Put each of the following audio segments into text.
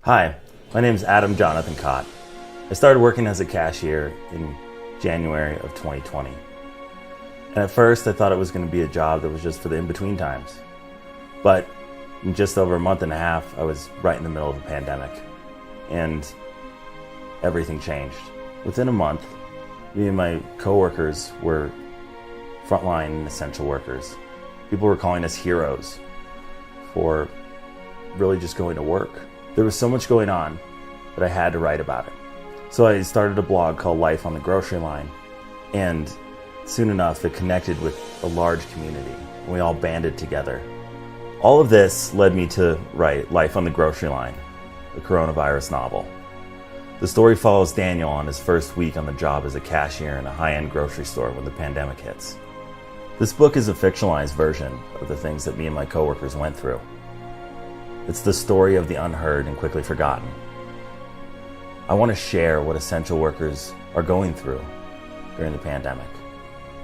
Hi, my name is Adam Kaat. I started working as a cashier in January of 2020. And at first I thought it was going to be a job that was just for the in-between times. But in just over a month and a half, I was right in the middle of a pandemic. And everything changed. Within a month, me and my coworkers were frontline and essential workers. People were calling us heroes for really just going to work. There was so much going on that I had to write about it. So I started a blog called Life on the Grocery Line, and soon enough it connected with a large community, and we all banded together. All of this led me to write Life on the Grocery Line, a coronavirus novel. The story follows Daniel on his first week on the job as a cashier in a high-end grocery store when the pandemic hits. This book is a fictionalized version of the things that me and my coworkers went through. It's the story of the unheard and quickly forgotten. I want to share what essential workers are going through during the pandemic,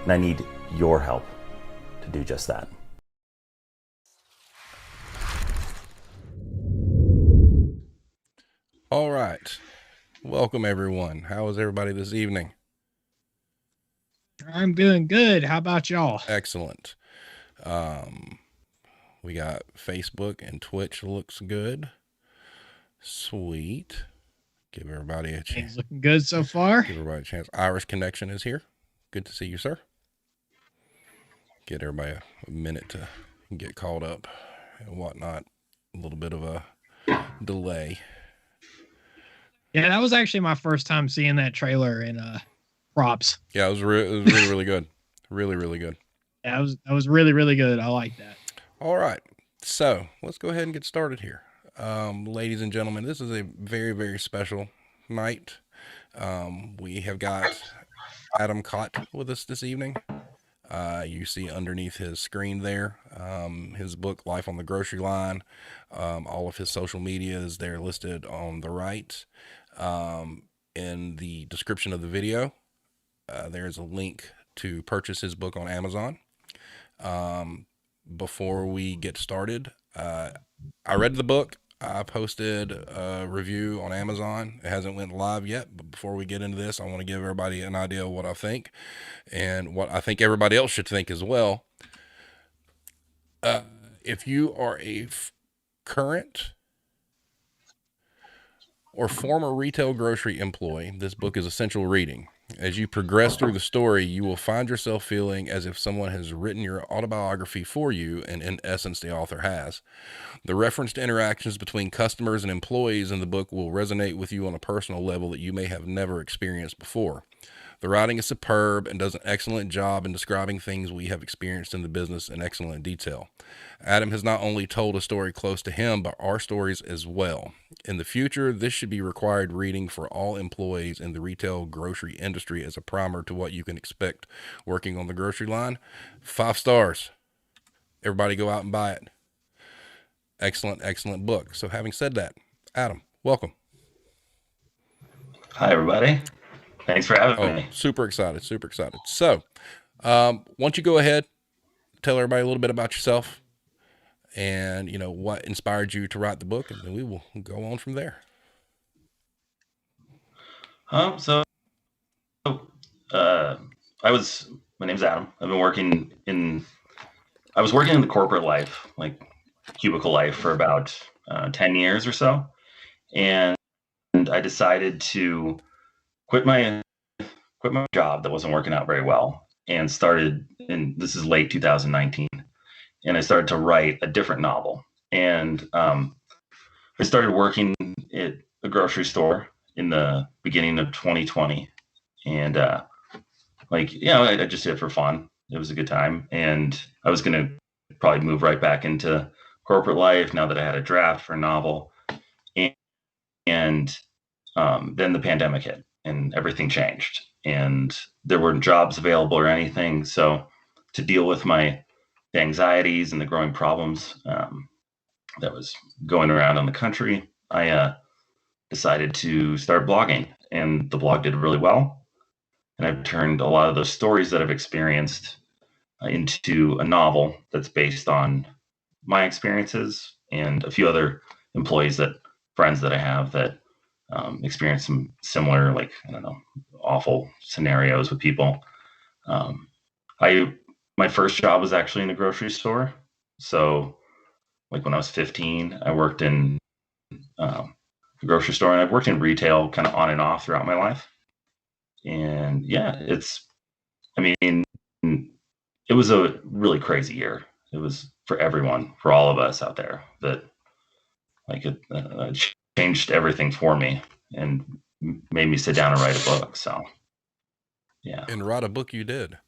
and I need your help to do just that. All right. Welcome, everyone. How is everybody this evening? I'm doing good. How about y'all? Excellent. We got Facebook and Twitch looks good. Sweet. Give everybody a chance. Things looking good so far. Give everybody a chance. Irish Connection is here. Good to see you, sir. Get everybody a minute to get caught up and whatnot. A little bit of a delay. Yeah, that was actually my first time seeing that trailer in props. Yeah, it was really good. Really good. Yeah, that was really good. I like that. All right, so let's go ahead and get started here. Ladies and gentlemen, this is a very special night. We have got Adam Kaat with us this evening. You see underneath his screen there, his book, Life on the Grocery Line. All of his social media is there listed on the right. In the description of the video, there's a link to purchase his book on Amazon. Before we get started, I read the book. I posted a review on Amazon. It hasn't went live yet, but before we get into this, I want to give everybody an idea of what I think and what I think everybody else should think as well. If you are a current or former retail grocery employee, this book is essential reading. As you progress through the story, you will find yourself feeling as if someone has written your autobiography for you, and in essence, the author has. The reference to interactions between customers and employees in the book will resonate with you on a personal level that you may have never experienced before. The writing is superb and does an excellent job in describing things we have experienced in the business in excellent detail. Adam has not only told a story close to him, but our stories as well. In the future, this should be required reading for all employees in the retail grocery industry as a primer to what you can expect working on the grocery line. 5 stars. Everybody go out and buy it. Excellent book. So having said that, Adam, welcome. Hi, everybody. Thanks for having me. Super excited. So, why don't you go ahead, tell everybody a little bit about yourself and, what inspired you to write the book, and then we will go on from there. My name's Adam. I was working in the corporate life, like cubicle life, for about 10 years or so. And I decided to quit my job that wasn't working out very well, and this is late 2019, and I started to write a different novel. And I started working at a grocery store in the beginning of 2020, and I just did it for fun. It was a good time, and I was going to probably move right back into corporate life now that I had a draft for a novel. And then the pandemic hit and everything changed, and there weren't jobs available or anything. So to deal with the anxieties and the growing problems that was going around in the country, I decided to start blogging, and the blog did really well. And I've turned a lot of those stories that I've experienced into a novel that's based on my experiences and a few other employees that friends that I have that experience some similar, like, I don't know, awful scenarios with people. My first job was actually in a grocery store. So like when I was 15, I worked in a grocery store, and I've worked in retail kind of on and off throughout my life. And yeah, I mean, it was a really crazy year. It was for everyone, for all of us out there, that like it changed everything for me and made me sit down and write a book. So yeah. And write a book you did,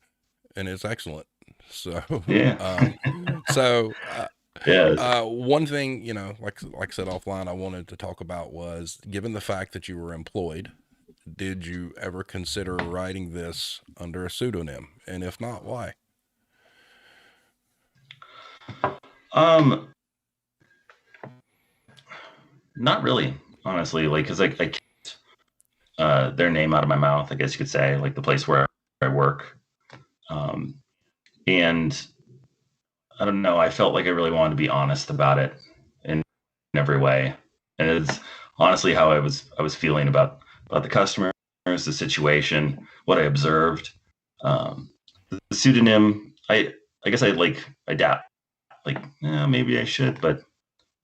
and it's excellent. So Yeah. Yes. one thing, like I said offline, I wanted to talk about was, given the fact that you were employed, did you ever consider writing this under a pseudonym? And if not, why? Not really, honestly. Like, because I kept their name out of my mouth, I guess you could say, like the place where I work. And I don't know, I felt like I really wanted to be honest about it in every way. And it's honestly how I was feeling about the customers, the situation, what I observed. The pseudonym, I guess I doubt, like, maybe I should, but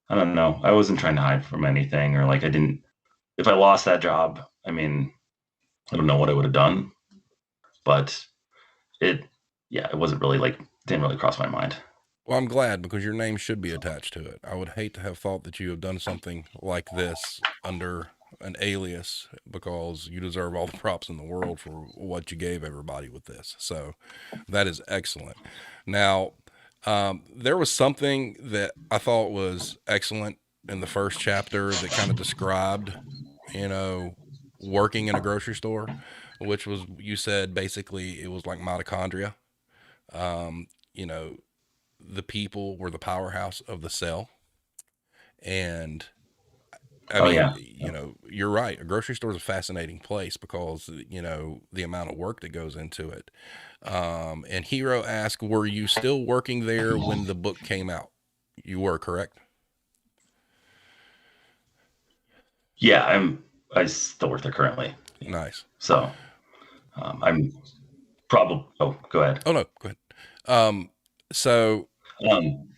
I don't know. I wasn't trying to hide from anything, or like I didn't. If I lost that job, I mean, I don't know what I would have done, but it wasn't really like, didn't really cross my mind. Well, I'm glad, because your name should be attached to it. I would hate to have thought that you have done something like this under an alias, because you deserve all the props in the world for what you gave everybody with this. So that is excellent. Now, there was something that I thought was excellent in the first chapter that kind of described, working in a grocery store, which was, you said basically it was like mitochondria. Um, you know, the people were the powerhouse of the cell. And I mean, Yeah. you're right. A grocery store is a fascinating place because, the amount of work that goes into it. And Hero asked, were you still working there when the book came out? You were, correct? Yeah, I still work there currently. Nice. So I'm probably. Oh, go ahead. Oh, no, go ahead. So, Um,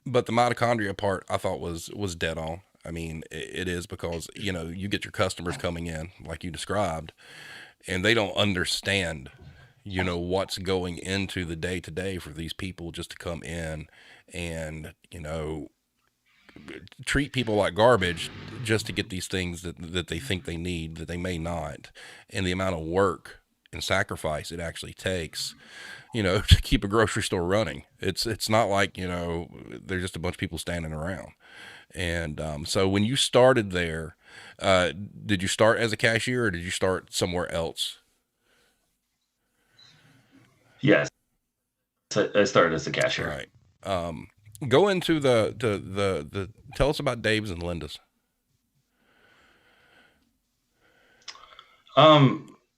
but the mitochondria part I thought was dead on. I mean, it is, because, you get your customers coming in like you described, and they don't understand, what's going into the day to day for these people just to come in and, treat people like garbage just to get these things that they think they need, that they may not, and the amount of work and sacrifice it actually takes, to keep a grocery store running. It's not like, there's just a bunch of people standing around. And so when you started there, did you start as a cashier, or did you start somewhere else? yes, I started as a cashier. Right. Go into the tell us about Dave's and Linda's.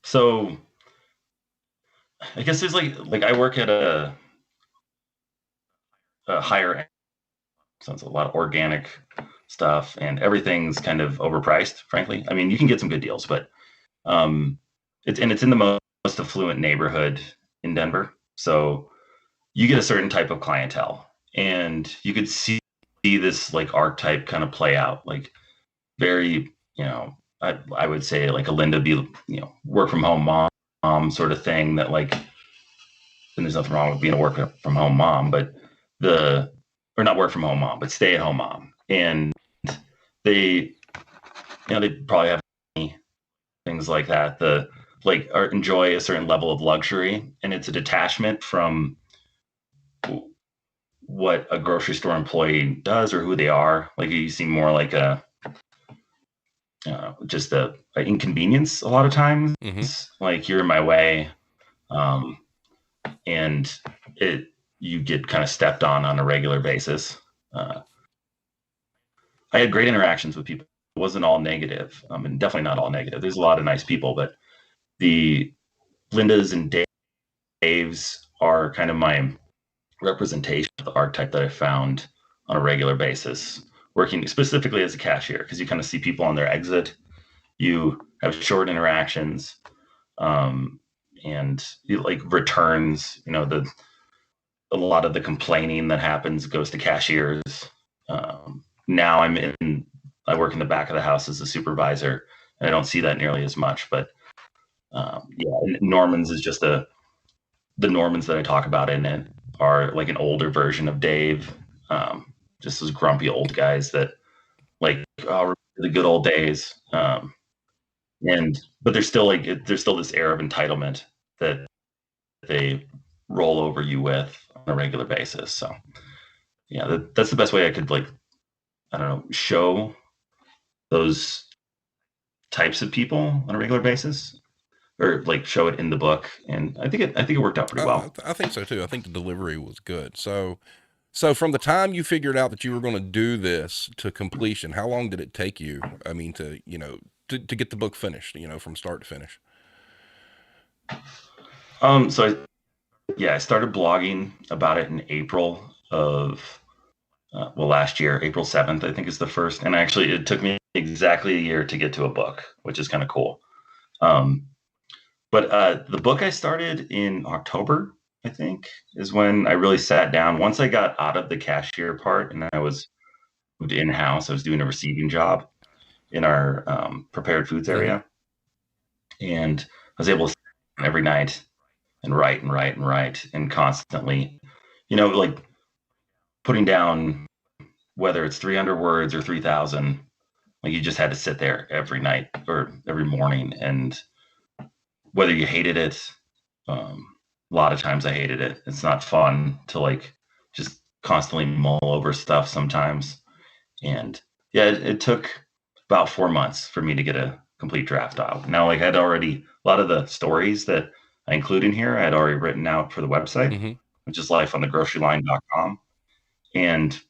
So I guess there's like I work at a higher end, so it's a lot of organic stuff, and everything's kind of overpriced, frankly. I mean, you can get some good deals, but it's in the most affluent neighborhood in Denver. So you get a certain type of clientele, and you could see this like archetype kind of play out, like very, I would say like a Linda be, work from home mom sort of thing, that like, and there's nothing wrong with being a work from home mom, but or not work from home mom, but stay at home mom. And they, they probably have things like that, or enjoy a certain level of luxury, and it's a detachment from what a grocery store employee does or who they are. Like, you seem more like just a inconvenience a lot of times. Mm-hmm. Like, you're in my way, and you get kind of stepped on a regular basis. I had great interactions with people. It wasn't all negative, and definitely not all negative. There's a lot of nice people, but the Lindas and Daves are kind of my representation of the archetype that I found on a regular basis, working specifically as a cashier, because you kind of see people on their exit, you have short interactions, and you, like, returns, a lot of the complaining that happens goes to cashiers. Now I work in the back of the house as a supervisor, and I don't see that nearly as much, but Normans is just the Normans that I talk about in it are like an older version of Dave, just those grumpy old guys that, like, oh, remember the good old days. But there's still this air of entitlement that they roll over you with on a regular basis. So yeah, that's the best way I could, like, I don't know, show those types of people on a regular basis, or like show it in the book. And I think it worked out pretty well. I think so too. I think the delivery was good. So from the time you figured out that you were going to do this to completion, how long did it take you? I mean, to get the book finished, from start to finish. So I started blogging about it in April of last year. April 7th, I think, is the first. And actually, it took me exactly a year to get to a book, which is kind of cool. But the book I started in October, I think, is when I really sat down. Once I got out of the cashier part and I moved in-house, I was doing a receiving job in our prepared foods area. And I was able to sit down every night and write and constantly, like, putting down, whether it's 300 words or 3,000, like, you just had to sit there every night or every morning. And whether you hated it, a lot of times I hated it. It's not fun to, like, just constantly mull over stuff sometimes. And yeah, it took about 4 months for me to get a complete draft out. Now, like, a lot of the stories that I include in here, I had already written out for the website, which is lifeonthegroceryline.com. And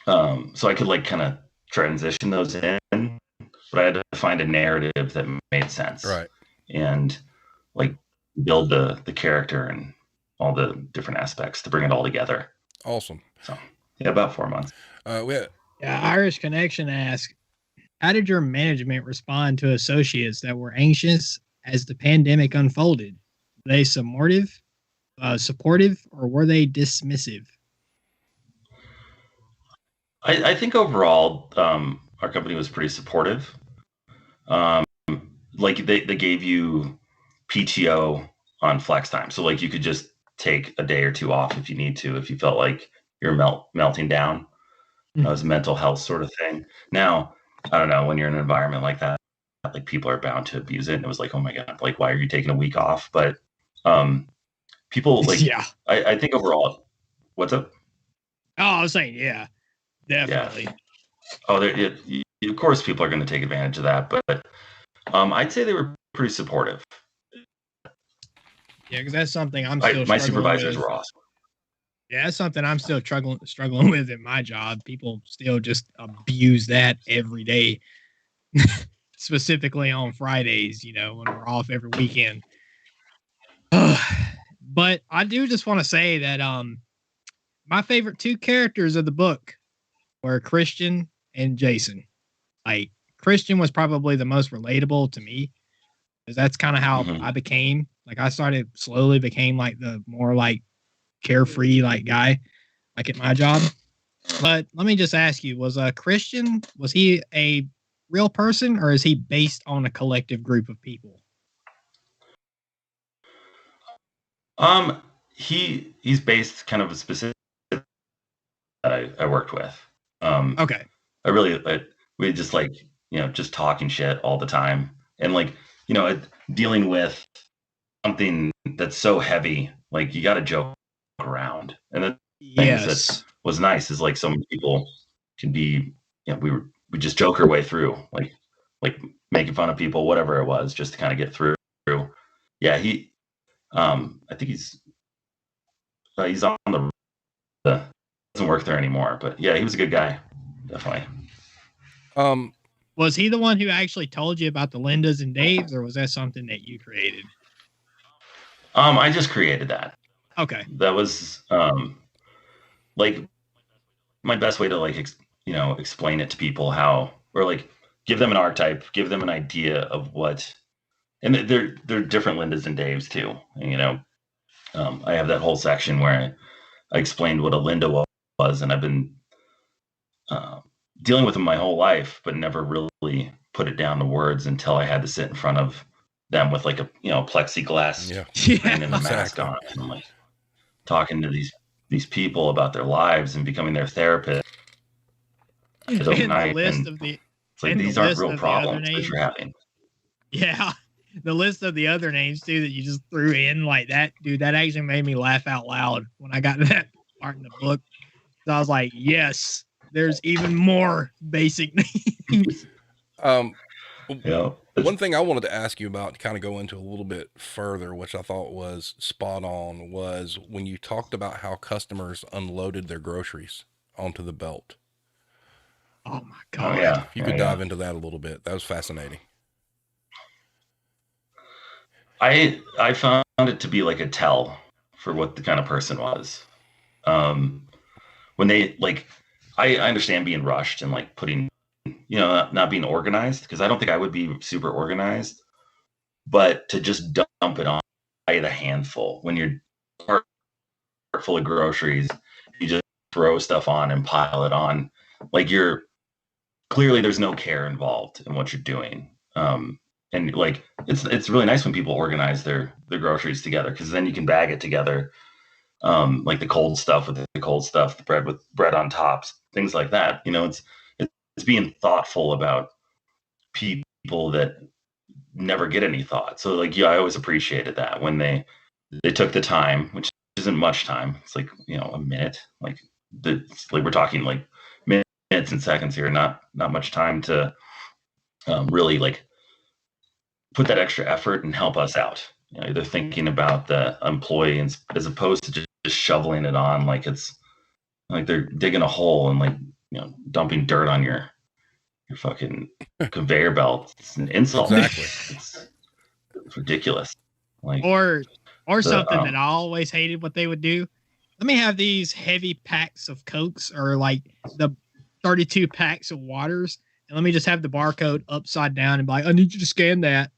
so I could, like, kind of transition those in, but I had to find a narrative that made sense. Right. And, like, build the character and all the different aspects to bring it all together. Awesome. So yeah, about 4 months. Irish Connection asks, how did your management respond to associates that were anxious as the pandemic unfolded? Were they supportive, or were they dismissive? I think overall, our company was pretty supportive. Like, they gave you PTO on flex time. So, like, you could just take a day or two off if you need to, if you felt like you're melting down. It was a mental health sort of thing. Now, I don't know, when you're in an environment like that, like, people are bound to abuse it. And it was like, oh my God, like, why are you taking a week off? But people, like, I think overall, what's up? Oh, I was saying, yeah, definitely. Yeah. Oh, of course, people are going to take advantage of that. But I'd say they were pretty supportive. Yeah, because that's something I'm still my supervisors were awesome. Yeah, that's something I'm still struggling with in my job. People still just abuse that every day, specifically on Fridays, when we're off every weekend. But I do just want to say that my favorite two characters of the book were Christian and Jason. Like, Christian was probably the most relatable to me, because that's kind of how I became. Like, I slowly became like the more, like, carefree, like, guy, like, at my job. But let me just ask you, was Christian, was he a real person, or is he based on a collective group of people? He's based kind of a specific that I worked with. Okay. We just, like, just talking shit all the time, and, like, dealing with something that's so heavy, like, you got to joke around. And the things that was nice is, like, so many people can be, we just joke our way through, like making fun of people, whatever it was, just to kind of get through. Yeah, I think he's on the doesn't work there anymore, but yeah, he was a good guy, definitely. Was he the one who actually told you about the Lindas and Daves, or was that something that you created? I just created that. Okay. That was like my best way to like explain it to people how, or like give them an archetype, give them an idea of what, and they're different Lindas and Daves too. And, I have that whole section where I explained what a Linda was, and I've been dealing with them my whole life, but never really put it down to words until I had to sit in front of them with like a plexiglass screen and a mask on, and I'm like talking to these people about their lives and becoming their therapist overnight. It's like these aren't real problems that you're having. Yeah. The list of the other names too that you just threw in like that, dude, that actually made me laugh out loud when I got to that part in the book. So I was like, yes, there's even more basic names. One thing I wanted to ask you about, to kind of go into a little bit further, which I thought was spot on, was when you talked about how customers unloaded their groceries onto the belt. Oh my God. If you could dive into that a little bit, that was fascinating. I found it to be like a tell for what the kind of person was. When they I understand being rushed and like putting, not being organized, because I don't think I would be super organized, but to just dump it on by the handful when you're full of groceries, you just throw stuff on and pile it on. Like clearly there's no care involved in what you're doing. And like it's really nice when people organize their groceries together, because then you can bag it together, like the cold stuff with the cold stuff, the bread with bread on tops, things like that. It's being thoughtful about people that never get any thought. So like, I always appreciated that when they took the time, which isn't much time. It's like a minute. Like we're talking like minutes and seconds here, not much time to really like put that extra effort and help us out. They're thinking about the employee as opposed to just shoveling it on like it's like they're digging a hole and like dumping dirt on your fucking conveyor belt. It's an insult. Exactly. It's ridiculous. Like or something that I always hated what they would do. Let me have these heavy packs of Cokes or like the 32 packs of waters, and let me just have the barcode upside down and be like, I need you to scan that.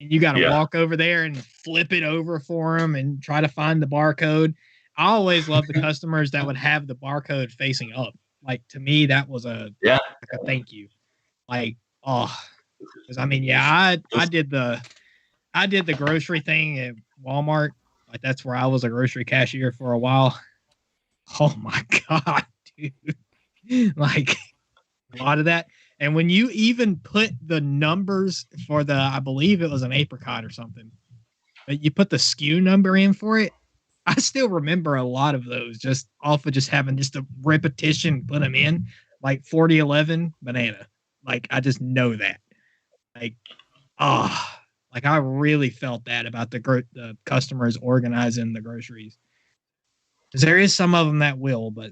And you got to walk over there and flip it over for them and try to find the barcode. I always loved the customers that would have the barcode facing up. Like, to me, that was a thank you. Like, because I mean, I did the grocery thing at Walmart. Like, that's where I was a grocery cashier for a while. Oh my God, dude. Like, a lot of that. And when you even put the numbers for I believe it was an apricot or something, but you put the SKU number in for it, I still remember a lot of those just off of just having just a repetition, put them in, like 4011 banana. Like, I just know that. Like, like I really felt that about the customers organizing the groceries. Because there is some of them that will, but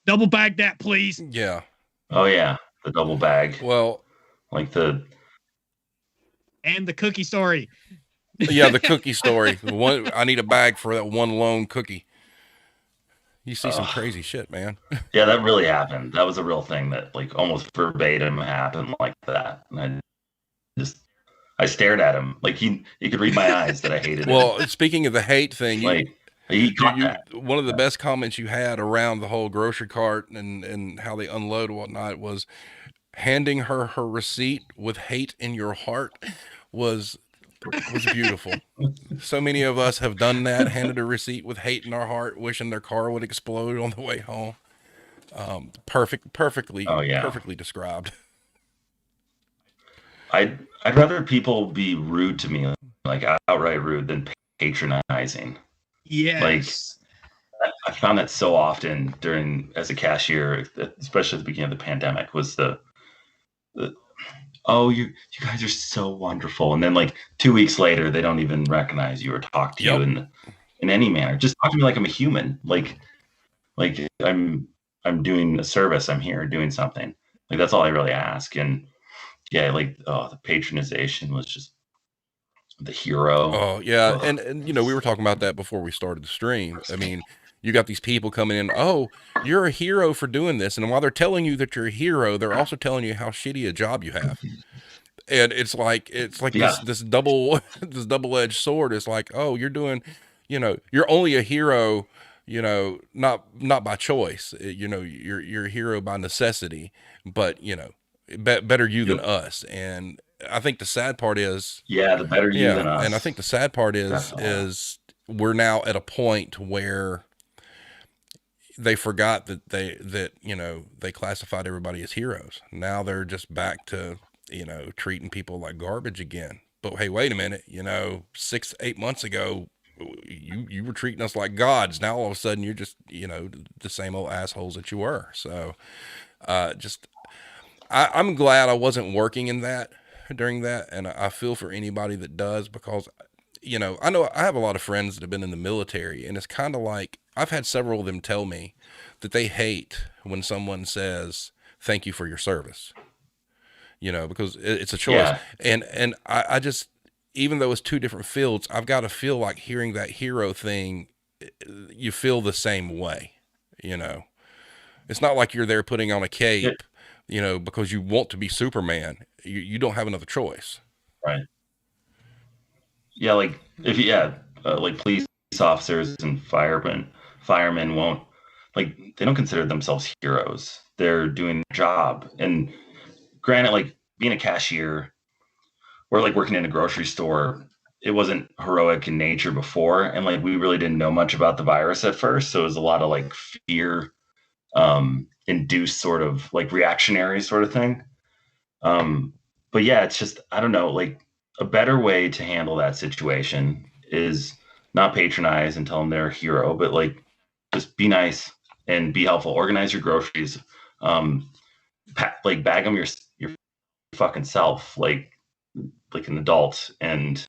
double bag that, please. Yeah. Oh yeah. The double bag. Well, like and the cookie story. Yeah, the cookie story. I need a bag for that one lone cookie. You see some crazy shit, man. Yeah, that really happened. That was a real thing that like almost verbatim happened like that. And I stared at him like he could read my eyes that I hated Well, it. Speaking of the hate thing, one of the best comments you had around the whole grocery cart and how they unload and whatnot was handing her receipt with hate in your heart was beautiful. So many of us have done that, handed a receipt with hate in our heart, wishing their car would explode on the way home. Perfectly described. I'd rather people be rude to me, like outright rude, than patronizing. Yes. Like, I found that so often as a cashier, especially at the beginning of the pandemic, was the you guys are so wonderful, and then like 2 weeks later, they don't even recognize you or talk to you in any manner. Just talk to me like I'm a human, like I'm doing a service. I'm here doing something. Like, that's all I really ask. And the patronization was just the hero. Oh yeah. And we were talking about that before we started the stream. I mean, you got these people coming in, oh, you're a hero for doing this. And while they're telling you that you're a hero, they're also telling you how shitty a job you have. And it's like Yeah. this double-edged sword. It's like, oh, you're doing, you're only a hero, not by choice. You're a hero by necessity, but better you than Yep. us. And I think the sad part is, Yeah, the better you than us. and I think the sad part Definitely. is we're now at a point where they forgot that they classified everybody as heroes. Now they're just back to, treating people like garbage again. But hey, wait a minute, 6-8 months ago, you were treating us like gods. Now all of a sudden you're just, the same old assholes that you were. So, I'm glad I wasn't working in that during that. And I feel for anybody that does, because, I know I have a lot of friends that have been in the military, and it's kind of like, I've had several of them tell me that they hate when someone says, thank you for your service, because it's a choice. Yeah. And I just, even though it's two different fields, I've got to feel like hearing that hero thing, you feel the same way, It's not like you're there putting on a cape, because you want to be Superman. You don't have another choice. Right. Yeah, like like police officers and firemen won't, like, they don't consider themselves heroes. They're doing their job. And granted, like, being a cashier or like working in a grocery store, it wasn't heroic in nature before, and like we really didn't know much about the virus at first, so it was a lot of like fear induced sort of like reactionary sort of thing. But yeah, it's just, I don't know, like, a better way to handle that situation is not patronize and tell them they're a hero, but like just be nice and be helpful. Organize your groceries, like bag them your fucking self, like an adult, and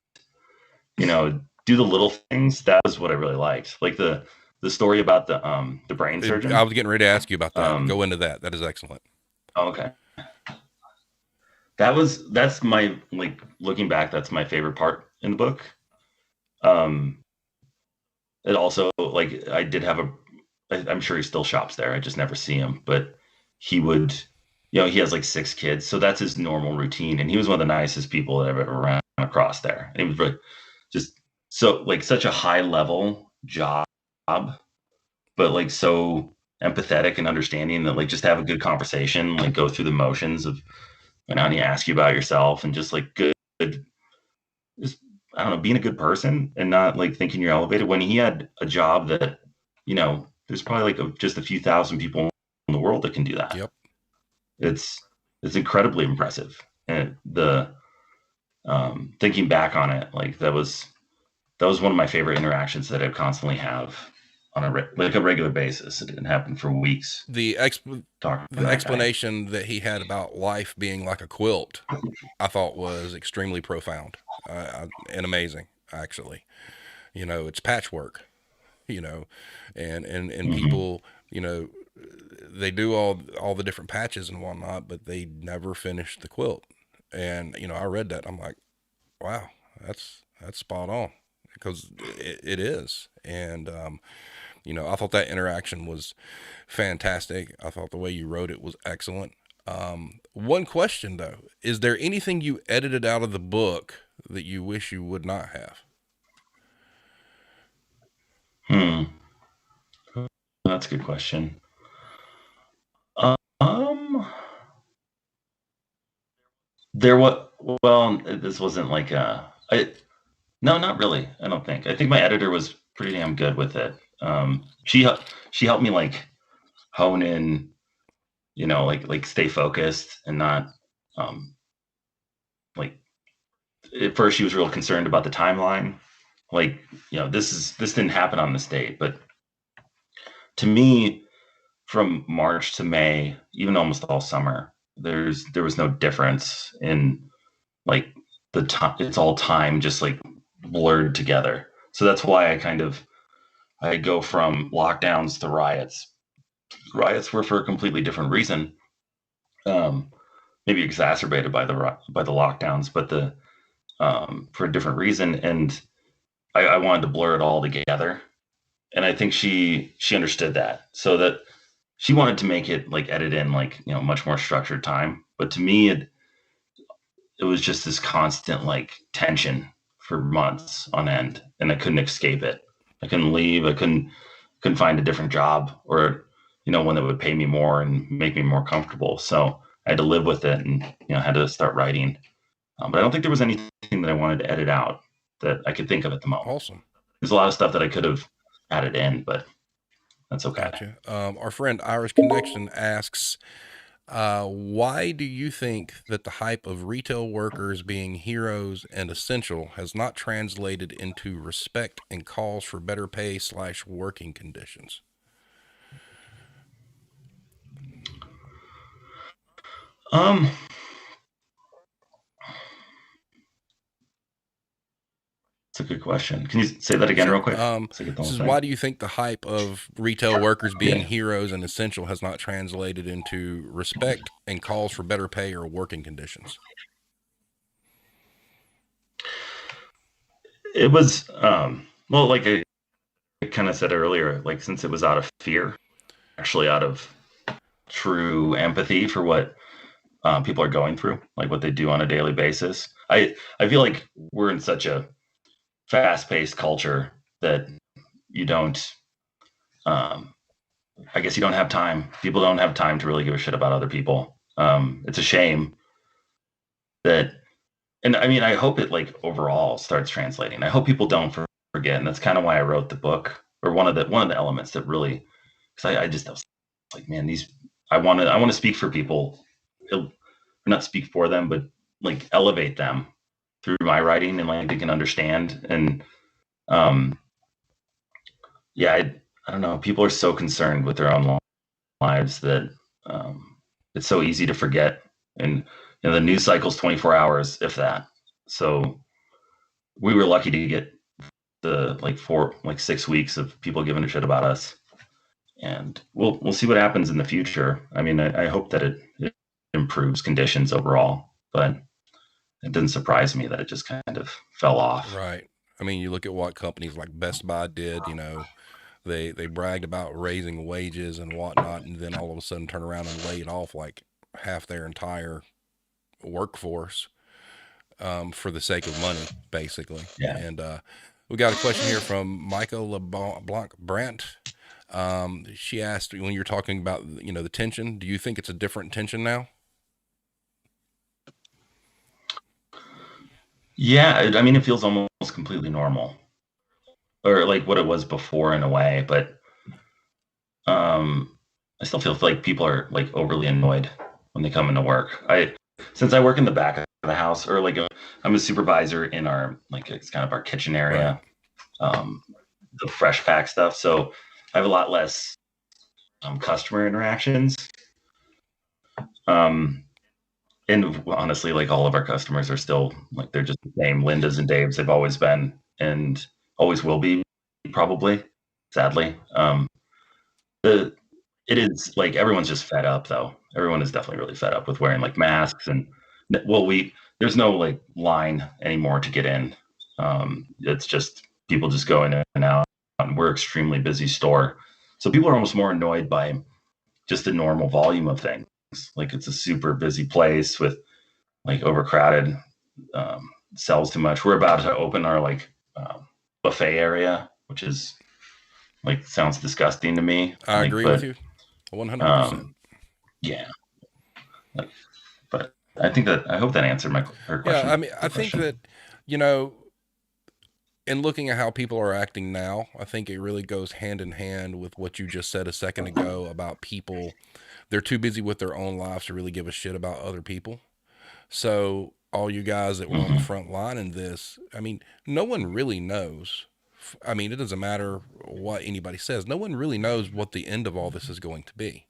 do the little things. That was what I really liked, like the story about the brain surgeon. I was getting ready to ask you about that. Go into that. That is excellent. Okay. That's my, like, looking back, that's my favorite part in the book. It also, like, I did have I'm sure he still shops there. I just never see him, but he would, he has like 6 kids, so that's his normal routine. And he was one of the nicest people that I've ever ran across there. And it was really just so, like, such a high level job, but like so empathetic and understanding that, like, just have a good conversation, like go through the motions of, and he asks you about yourself, and just like good, just, I don't know, being a good person and not like thinking you're elevated, when he had a job that, there's probably like just a few thousand people in the world that can do that. Yep. It's incredibly impressive. And the thinking back on it, like that was one of my favorite interactions that I constantly have on a regular basis. It didn't happen for weeks. The explanation that he had about life being like a quilt, I thought was extremely profound and amazing, actually. It's patchwork, and Mm-hmm. people, they do all the different patches and whatnot, but they never finish the quilt. And, I read that. I'm like, wow, that's spot on, because it is. And, I thought that interaction was fantastic. I thought the way you wrote it was excellent. One question though, is there anything you edited out of the book that you wish you would not have? That's a good question. This wasn't like no, not really. I don't think. I think my editor was pretty damn good with it. She helped me like hone in, like stay focused and not, like, at first she was real concerned about the timeline. Like, this didn't happen on this date, but to me, from March to May, even almost all summer, there was no difference in, like, the time. It's all time just like blurred together. So that's why I go from lockdowns to riots. Riots were for a completely different reason, maybe exacerbated by the lockdowns, but for a different reason. And I wanted to blur it all together. And I think she understood that, so that she wanted to make it like edit in like, much more structured time. But to me, it was just this constant like tension for months on end, and I couldn't escape it. I couldn't leave. I couldn't find a different job, or one that would pay me more and make me more comfortable. So I had to live with it, and had to start writing. But I don't think there was anything that I wanted to edit out that I could think of at the moment. Awesome. There's a lot of stuff that I could have added in, but that's okay. Gotcha. Our friend Irish Connection asks, why do you think that the hype of retail workers being heroes and essential has not translated into respect and calls for better pay / working conditions? That's a good question. Can you say that again real quick? This is, why do you think the hype of retail workers being heroes and essential has not translated into respect and calls for better pay or working conditions? It was, well, like I kind of said earlier, like, since it was out of fear, actually out of true empathy for what people are going through, like what they do on a daily basis. I feel like we're in such a fast-paced culture that you don't, I guess you don't have time. People don't have time to really give a shit about other people. It's a shame that, and I mean, I hope it like overall starts translating. I hope people don't forget, and that's kind of why I wrote the book, or one of the elements that really, because I was like, man, I want to speak for people, or not speak for them, but like elevate them through my writing, and like they can understand. And yeah, I don't know. People are so concerned with their own lives that it's so easy to forget. And the news cycle's 24 hours, if that. So we were lucky to get the 6 weeks of people giving a shit about us, and we'll see what happens in the future. I mean, I hope that it improves conditions overall, but it didn't surprise me that it just kind of fell off. Right. I mean, you look at what companies like Best Buy did, they bragged about raising wages and whatnot, and then all of a sudden turn around and laid off like half their entire workforce for the sake of money, basically. Yeah. And we got a question here from Michael LeBlanc Brandt. She asked, when you're talking about the tension, do you think it's a different tension now? Yeah, I mean, it feels almost completely normal, or like what it was before in a way, but I still feel like people are like overly annoyed when they come into work. Since I work in the back of the house, or like I'm a supervisor in our, like, it's kind of our kitchen area, right. The fresh pack stuff. So I have a lot less customer interactions. And honestly, like, all of our customers are still like, they're just the same Lindas and Daves they've always been and always will be, probably, sadly. It is like everyone's just fed up, though. Everyone is definitely really fed up with wearing like masks, and there's no like line anymore to get in. It's just people just go in and out, and we're an extremely busy store. So people are almost more annoyed by just the normal volume of things. Like, it's a super busy place with like overcrowded, sells too much. We're about to open our like buffet area, which is like, sounds disgusting to me. I agree with you 100%. Yeah. But I hope that answered her question. Yeah, I mean, I think that, in looking at how people are acting now, I think it really goes hand in hand with what you just said a second ago about people. They're too busy with their own lives to really give a shit about other people. So all you guys that were on the front line in this, I mean, no one really knows. I mean, it doesn't matter what anybody says. No one really knows what the end of all this is going to be.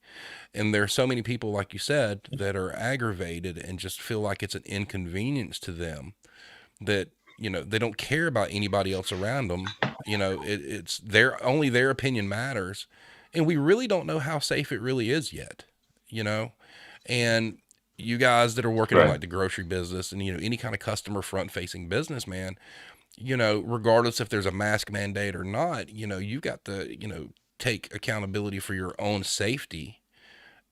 And there are so many people, like you said, that are aggravated and just feel like it's an inconvenience to them, that, they don't care about anybody else around them. It's only their opinion matters. And we really don't know how safe it really is yet, and you guys that are working in like the grocery business and, any kind of customer front facing business, man, regardless if there's a mask mandate or not, you've got to, take accountability for your own safety.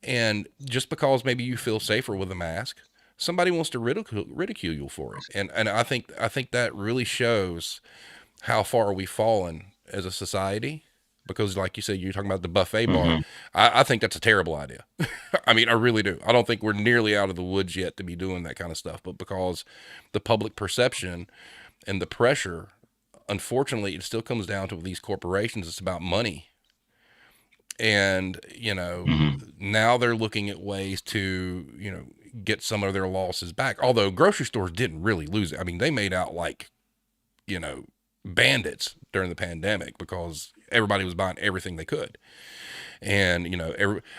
And just because maybe you feel safer with a mask, somebody wants to ridicule you for it. And I think that really shows how far we've fallen as a society. Because, like you said, you're talking about the buffet bar. Mm-hmm. I think that's a terrible idea. I mean, I really do. I don't think we're nearly out of the woods yet to be doing that kind of stuff. But because the public perception and the pressure, unfortunately, it still comes down to these corporations. It's about money. And, Mm-hmm. now they're looking at ways to, get some of their losses back. Although grocery stores didn't really lose it. I mean, they made out like, bandits during the pandemic because everybody was buying everything they could. And,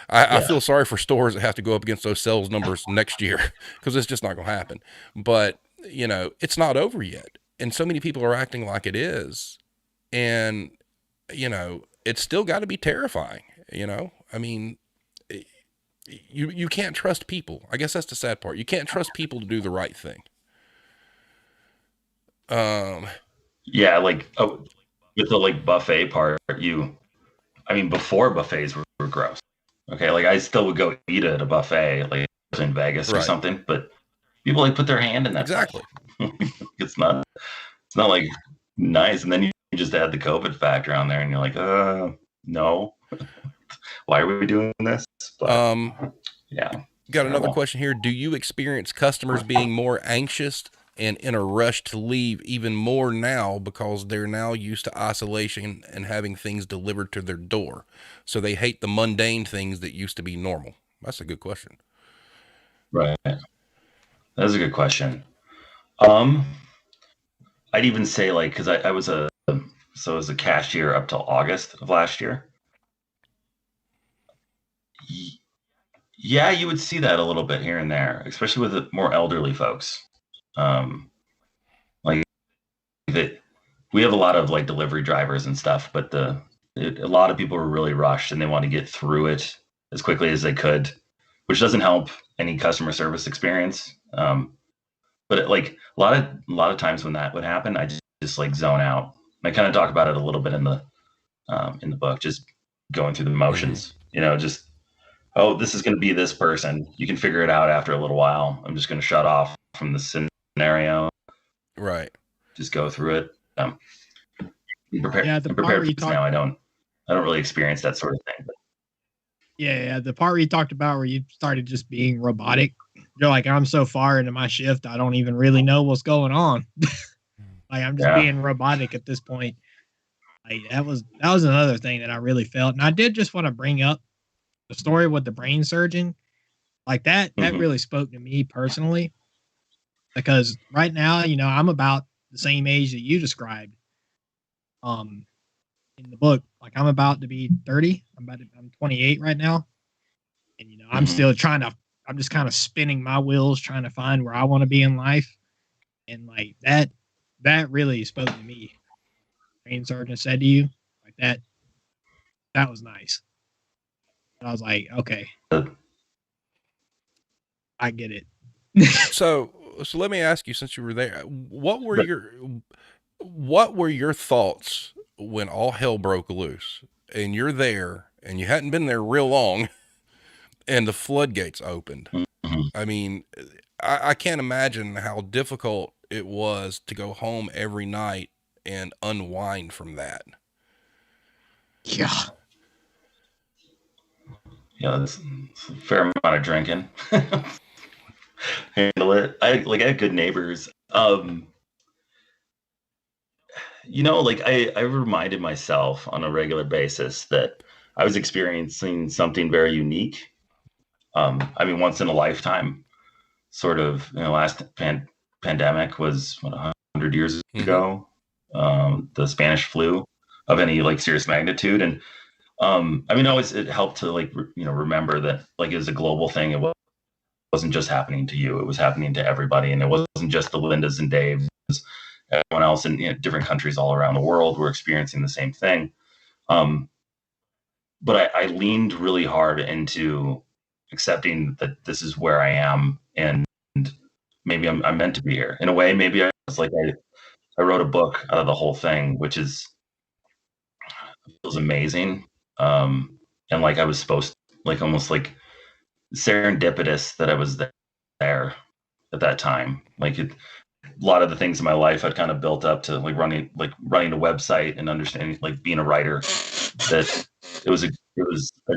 I feel sorry for stores that have to go up against those sales numbers next year because it's just not going to happen. But, it's not over yet. And so many people are acting like it is. And, it's still got to be terrifying. I mean, you can't trust people. I guess that's the sad part. You can't trust people to do the right thing. Yeah, like with the like buffet part, before buffets were gross. Okay, like I still would go eat at a buffet, like in Vegas or Right. something, but people like put their hand in that Exactly. stuff. It's not like nice, and then you just add the COVID factor on there, and you're like, no, why are we doing this? But yeah. Got another question here. Do you experience customers being more anxious and in a rush to leave even more now because they're now used to isolation and having things delivered to their door? So they hate the mundane things that used to be normal. That's a good question. Right. That's a good question. I'd even say like, because I was a cashier up till August of last year. Yeah, you would see that a little bit here and there, especially with the more elderly folks. Like that, we have a lot of like delivery drivers and stuff, but a lot of people are really rushed and they want to get through it as quickly as they could, which doesn't help any customer service experience. But like a lot of times when that would happen, I just like zone out. And I kind of talk about it a little bit in the book, just going through the motions. Just, oh, this is going to be this person. You can figure it out after a little while. I'm just going to shut off from the scenario. Right. Just go through it. Prepare. Yeah, the I'm part prepared where for you this now. I don't really experience that sort of thing. But Yeah, the part where you talked about where you started just being robotic. You're like, I'm so far into my shift, I don't even really know what's going on. Like I'm just being robotic at this point. Like that was another thing that I really felt. And I did just want to bring up the story with the brain surgeon. Like that really spoke to me personally. Because right now, I'm about the same age that you described. In the book, like I'm about to be 30. I'm 28 right now. And I'm still I'm just kind of spinning my wheels trying to find where I want to be in life. And like that really spoke to me. Brain surgeon said to you like that was nice. And I was like, okay, I get it. So let me ask you, since you were there, what were your thoughts when all hell broke loose and you're there and you hadn't been there real long and the floodgates opened? Mm-hmm. I mean, I can't imagine how difficult it was to go home every night and unwind from that. Yeah. Yeah, that's a fair amount of drinking. Handle it. I had good neighbors. I reminded myself on a regular basis that I was experiencing something very unique. Once in a lifetime sort of, last pandemic was 100 years ago. The Spanish flu of any like serious magnitude. And always it helped to remember that like it was a global thing. It wasn't just happening to you. It was happening to everybody. And it wasn't just the Lindas and Daves. Everyone else in different countries all around the world were experiencing the same thing. But I leaned really hard into accepting that this is where I am and maybe I'm meant to be here. In a way, maybe I was like, I wrote a book out of the whole thing, which was amazing. And like I was supposed like almost like serendipitous that I was there at that time. Like a lot of the things in my life I'd kind of built up to like running a website and understanding like being a writer, that it was I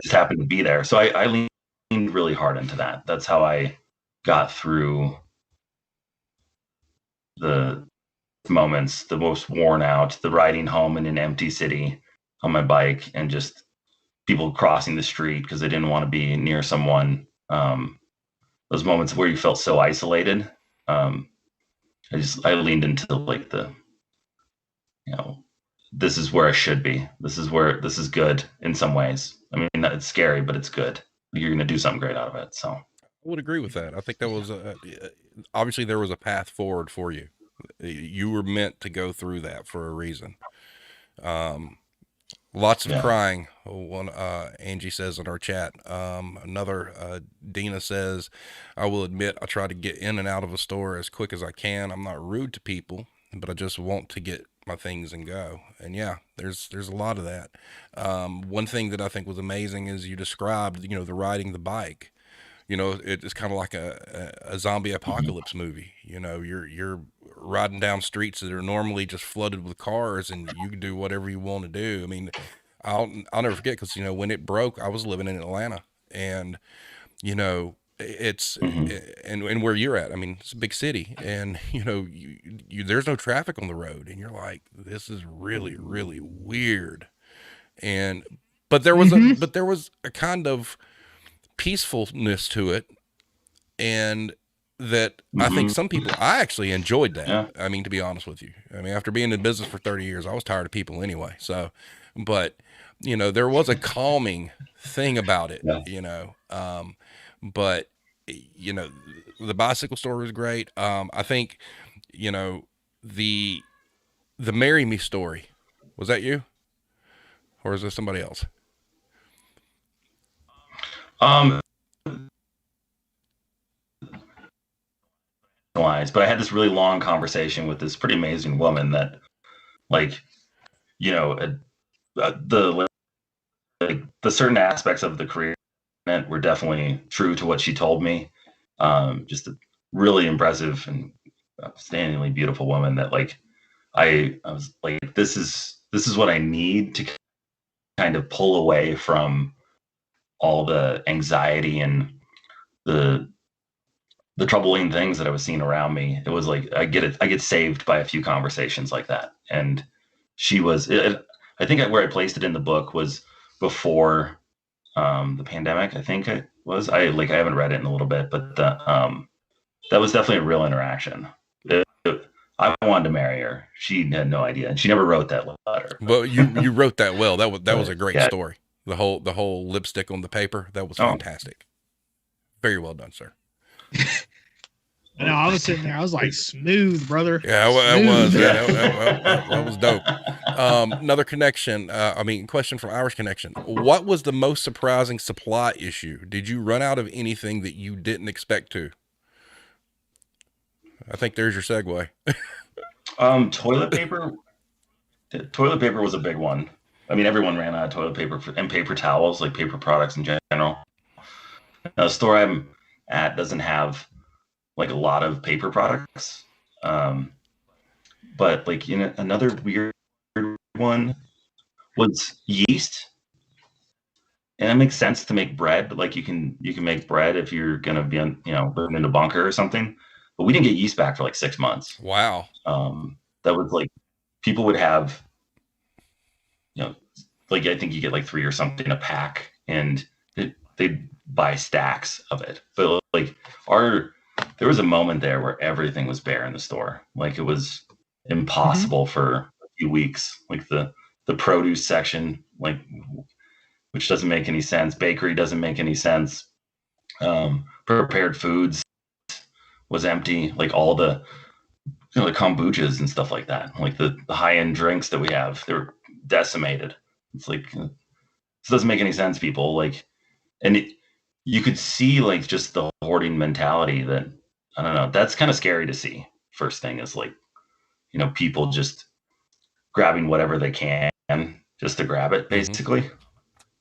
just happened to be there. So I leaned really hard into that. That's how I got through the moments, the most worn out, the riding home in an empty city on my bike, and just people crossing the street because they didn't want to be near someone. Those moments where you felt so isolated. I leaned into like this is where I should be. This is good in some ways. I mean, it's scary, but it's good. You're going to do something great out of it. So I would agree with that. I think that was obviously there was a path forward for you. You were meant to go through that for a reason. Lots of crying. One Angie says in our chat. Another Dina says, I will admit I try to get in and out of a store as quick as I can. I'm not rude to people, but I just want to get my things and go. And yeah, there's a lot of that. One thing that I think was amazing is you described, the riding the bike. It's kind of like a zombie apocalypse movie. You're riding down streets that are normally just flooded with cars, and you can do whatever you want to do. I mean, I'll never forget, because when it broke, I was living in Atlanta, and it's and where you're at, I mean, it's a big city, and you there's no traffic on the road, and you're like, this is really, really weird. But there was a kind of peacefulness to it, and that I think some people, I actually enjoyed that. Yeah. I mean, to be honest with you, I mean, after being in business for 30 years, I was tired of people anyway. So, but there was a calming thing about it, but the bicycle store was great. I think, the Marry Me story, was that you, or is this somebody else? But I had this really long conversation with this pretty amazing woman that, like, the certain aspects of the career were definitely true to what she told me. Just a really impressive and outstandingly beautiful woman that, like, I was like, this is what I need to kind of pull away from all the anxiety and the troubling things that I was seeing around me. It was like, I get saved by a few conversations like that. And she was, I think where I placed it in the book was before the pandemic. I think I haven't read it in a little bit, but that was definitely a real interaction. I wanted to marry her. She had no idea, and she never wrote that letter. Well, you wrote that well. That was a great story. The whole lipstick on the paper, that was fantastic. Very well done, sir. I know, I was sitting there, I was like, smooth, brother. Yeah, that was. Yeah, that was dope. Another question from Irish Connection. What was the most surprising supply issue? Did you run out of anything that you didn't expect to? I think there's your segue. Toilet paper. Toilet paper was a big one. I mean, everyone ran out of toilet paper and paper towels, like paper products in general. Now, the store I'm at doesn't have like a lot of paper products, but like another weird one was yeast. And it makes sense to make bread, but like you can make bread if you're gonna be living in a bunker or something. But we didn't get yeast back for like 6 months. Wow. That was like, people would have, like, I think you get like 3 or something a pack, and they'd buy stacks of it. But like there was a moment there where everything was bare in the store. Like, it was impossible for a few weeks. Like the produce section, like, which doesn't make any sense. Bakery doesn't make any sense. Prepared foods was empty. Like all the the kombuchas and stuff like that, like the high-end drinks that we have, they're decimated. It's like, this doesn't make any sense, people. Like, and you could see like just the hoarding mentality that, I don't know, that's kind of scary to see. First thing is like, people just grabbing whatever they can just to grab it, basically.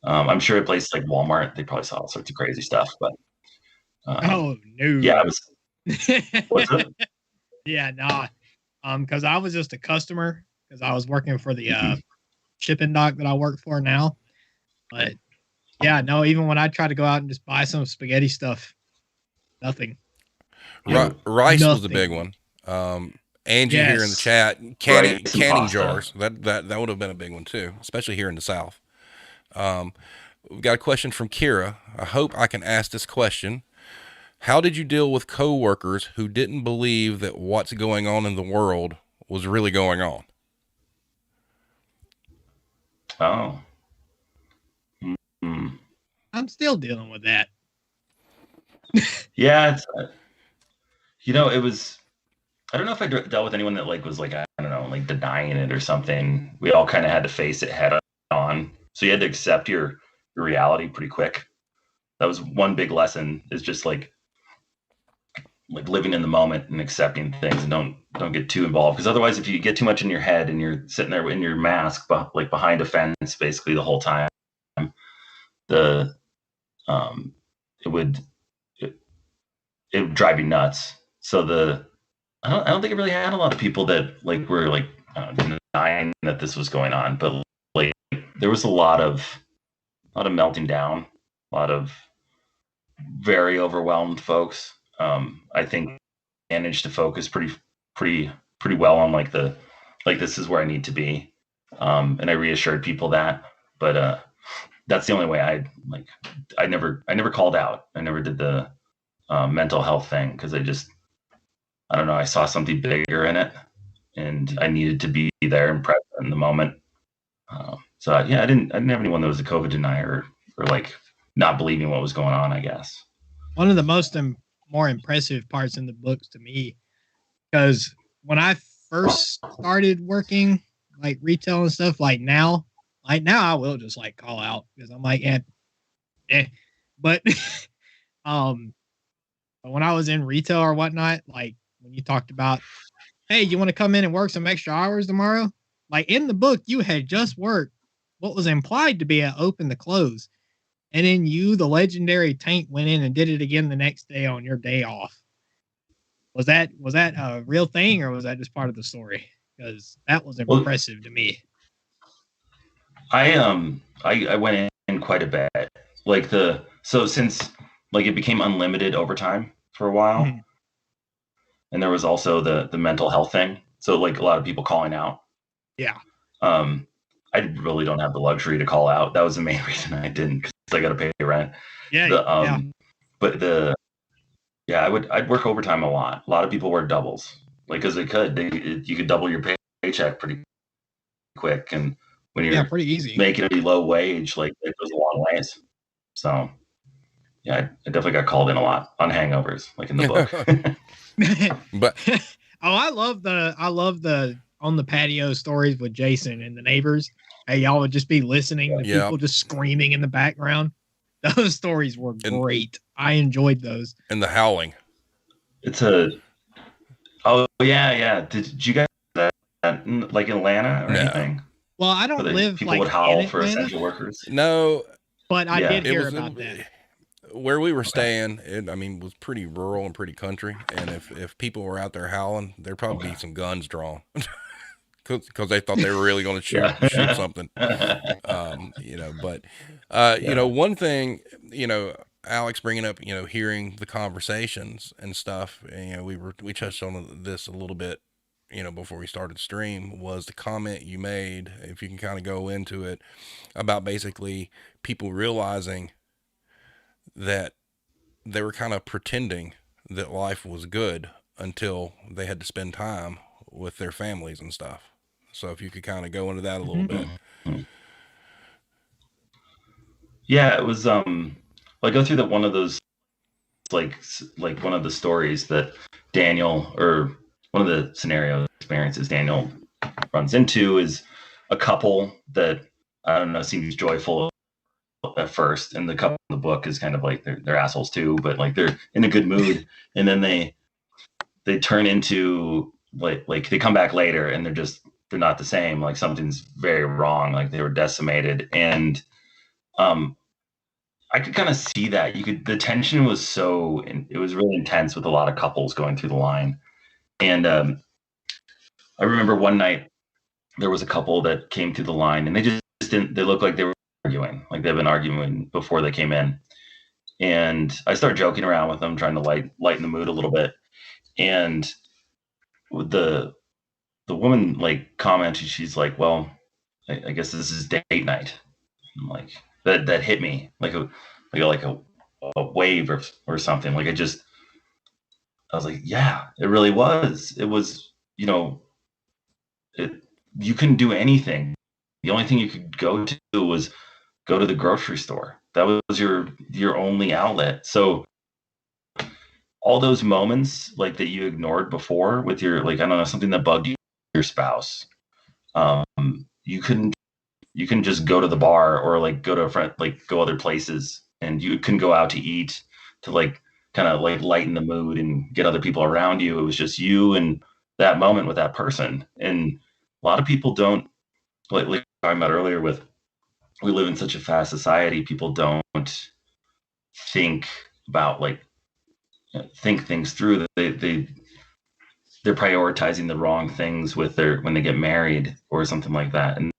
I'm sure at places like Walmart, they probably saw all sorts of crazy stuff, but oh no. yeah, what's it? Yeah, nah. Because I was just a customer because I was working for the shipping dock that I work for now. But yeah, no, even when I try to go out and just buy some spaghetti stuff, nothing. Rice was the big one. Angie here in the chat, canning jars. That would have been a big one too, especially here in the South. We've got a question from Kira. I hope I can ask this question. How did you deal with coworkers who didn't believe that what's going on in the world was really going on? Oh. I'm still dealing with that. Yeah, it's, it was, I don't know if I dealt with anyone that was I don't know, denying it or something. We all kind of had to face it head on. So you had to accept your reality pretty quick. That was one big lesson, is just living in the moment and accepting things, and don't get too involved, because otherwise if you get too much in your head and you're sitting there in your mask behind a fence basically the whole time, it would drive you nuts. So I don't think it really had a lot of people that were denying that this was going on, but there was a lot of melting down, a lot of very overwhelmed folks. I think managed to focus pretty well on this is where I need to be, and I reassured people that. But that's the only way I never called out. I never did the mental health thing, because I don't know, I saw something bigger in it, and I needed to be there and present in the moment. So yeah, I didn't have anyone that was a COVID denier or not believing what was going on, I guess. One of the more impressive parts in the books to me, because when I first started working retail and stuff, now I will just call out, because I'm but when I was in retail or whatnot, when you talked about, hey, you want to come in and work some extra hours tomorrow? In the book, you had just worked what was implied to be an open to close. And then the legendary Taint, went in and did it again the next day on your day off. Was that a real thing, or was that just part of the story? Because that was impressive to me. I went in quite a bit. So since it became unlimited overtime for a while, and there was also the mental health thing. So a lot of people calling out. Yeah. I really don't have the luxury to call out. That was the main reason I didn't, because I got to pay rent. Yeah. But I'd work overtime a lot. A lot of people work doubles, because they could. You could double your paycheck pretty quick, and when you're pretty easy making a low wage, it goes a long ways. So yeah, I definitely got called in a lot on hangovers, in the book. But I love the on the patio stories with Jason and the neighbors. Hey, y'all would just be listening to people just screaming in the background. Those stories were great. I enjoyed those. And the howling. Oh yeah. Did you guys do that in Atlanta or anything? Well, I don't live people would howl in for Atlanta. essential workers. No, but I did hear about that. Where we were staying, it was pretty rural and pretty country, and if people were out there howling, there'd probably be some guns drawn, because they thought they were really going to shoot something. One thing, Alex bringing up, hearing the conversations and stuff, we touched on this a little bit, before we started the stream, was the comment you made, if you can kind of go into it, about basically people realizing that they were kind of pretending that life was good until they had to spend time with their families and stuff. So if you could kind of go into that a little bit. Yeah, it was I go through that one of those one of the stories that Daniel, or one of the scenario experiences Daniel runs into, is a couple that, I don't know, seems joyful at first, and the couple in the book is kind of they're assholes too, but they're in a good mood, and then they turn into like they come back later and they're not the same. Like something's very wrong. Like they were decimated, and I could kind of see that. The tension was it was really intense with a lot of couples going through the line. And I remember one night there was a couple that came through the line and they just didn't, they looked like they were arguing, like they've been arguing before they came in. And I started joking around with them, trying to lighten the mood a little bit. And with the woman like commented, she's like, well, I guess this is date night. I'm like, that hit me like a wave or something. Like I was like, yeah, it really was. It was, you couldn't do anything. The only thing you could go to was go to the grocery store. That was your only outlet. So all those moments like that you ignored before with your, like, I don't know, something that bugged your spouse, you can just go to the bar or like go to a friend, like go other places, and you can go out to eat to like kind of like lighten the mood and get other people around you. It was just you and that moment with that person. And a lot of people don't, like talking about earlier with, we live in such a fast society, people don't think about like, think things through. They're prioritizing the wrong things with when they get married or something like that. And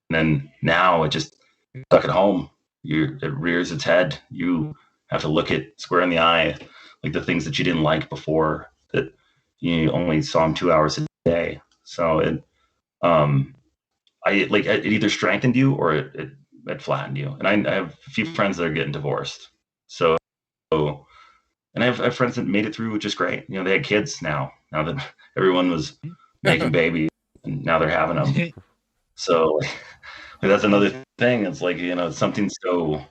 then now it just, you're stuck at home. It rears its head. You have to look it square in the eye, like the things that you didn't like before, that you only saw them 2 hours a day. So it either strengthened you or it flattened you. And I have a few friends that are getting divorced. So, and I have friends that made it through, which is great. They had kids now that everyone was making babies, and now they're having them. So that's another thing. It's like, something so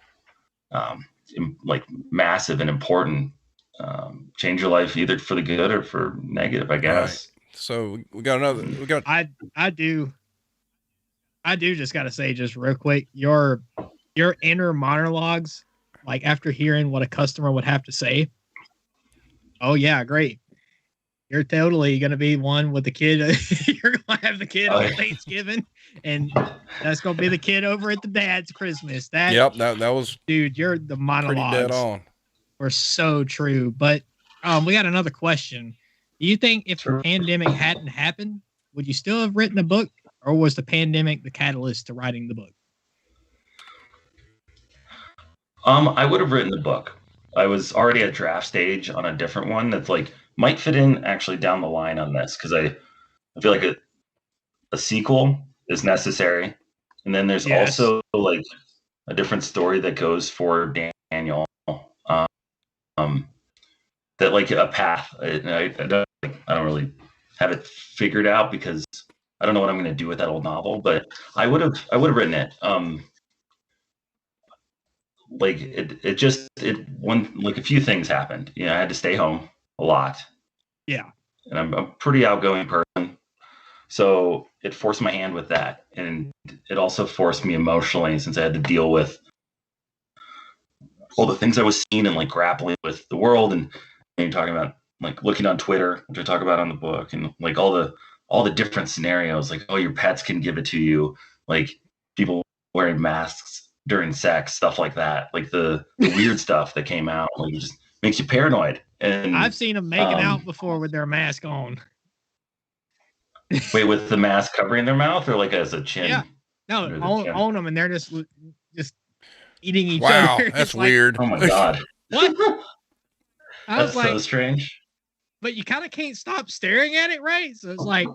like massive and important, change your life either for the good or for negative, I guess. Right. So we got I do just got to say, just real quick, your inner monologues, like after hearing what a customer would have to say. Oh yeah, great. You're totally going to be one with the kid. You're going to have the kid on Thanksgiving, and that's going to be the kid over at the dad's Christmas. That was, dude, you're the monologues pretty dead on. Were so true. But we got another question. Do you think if the pandemic hadn't happened, would you still have written a book, or was the pandemic the catalyst to writing the book? I would have written the book. I was already at draft stage on a different one that's like might fit in actually down the line on this, because I feel like a sequel is necessary, and then there's also like a different story that goes for Daniel, that like a path. I don't really have it figured out because I don't know what I'm going to do with that old novel, but I would have written it. Like a few things happened. I had to stay home a lot. Yeah. And I'm a pretty outgoing person. So it forced my hand with that. And it also forced me emotionally, since I had to deal with all the things I was seeing and like grappling with the world. And you're talking about like looking on Twitter, which I talk about on the book, and like all the different scenarios, like, oh, your pets can give it to you, like people wearing masks during sex, stuff like that, like the weird stuff that came out, like it just makes you paranoid. And I've seen them making out before with their mask on. Wait, with the mask covering their mouth, or like as a chin? Yeah, no, on them, and they're just eating each other. Wow, that's weird. Oh my god, what? That's so strange. But you kind of can't stop staring at it, right? So it's like,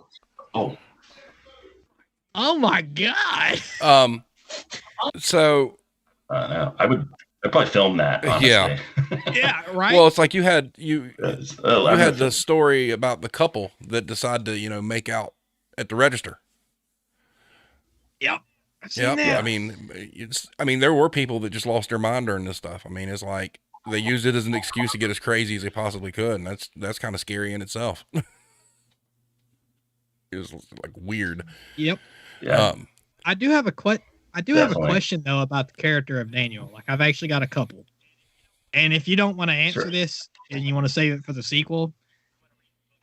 oh my god. So no, I'd probably film that, honestly. Yeah, right. Well, it's like you had the story about the couple that decided to make out at the register. Yep. Yep. Yeah. I mean, there were people that just lost their mind during this stuff. I mean, it's like they used it as an excuse to get as crazy as they possibly could, and that's kind of scary in itself. It was like weird. Yep. Yeah. I do have a question though about the character of Daniel. Like, I've actually got a couple. And if you don't want to answer this and you want to save it for the sequel,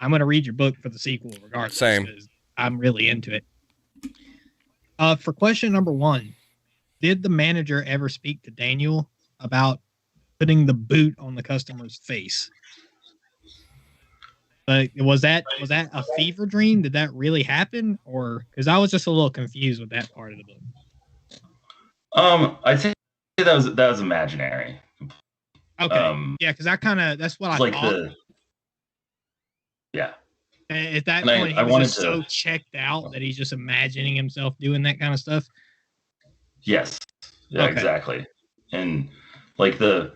I'm going to read your book for the sequel regardless. Same. Because I'm really into it. For question number 1, did the manager ever speak to Daniel about putting the boot on the customer's face? Was that a fever dream? Did that really happen? Or because I was just a little confused with that part of the book. I'd say that was imaginary. Okay. Yeah, because that's what I like thought. Yeah. At that And point, he was just so checked out that he's just imagining himself doing that kind of stuff. Yes. Yeah, okay. Exactly. And like I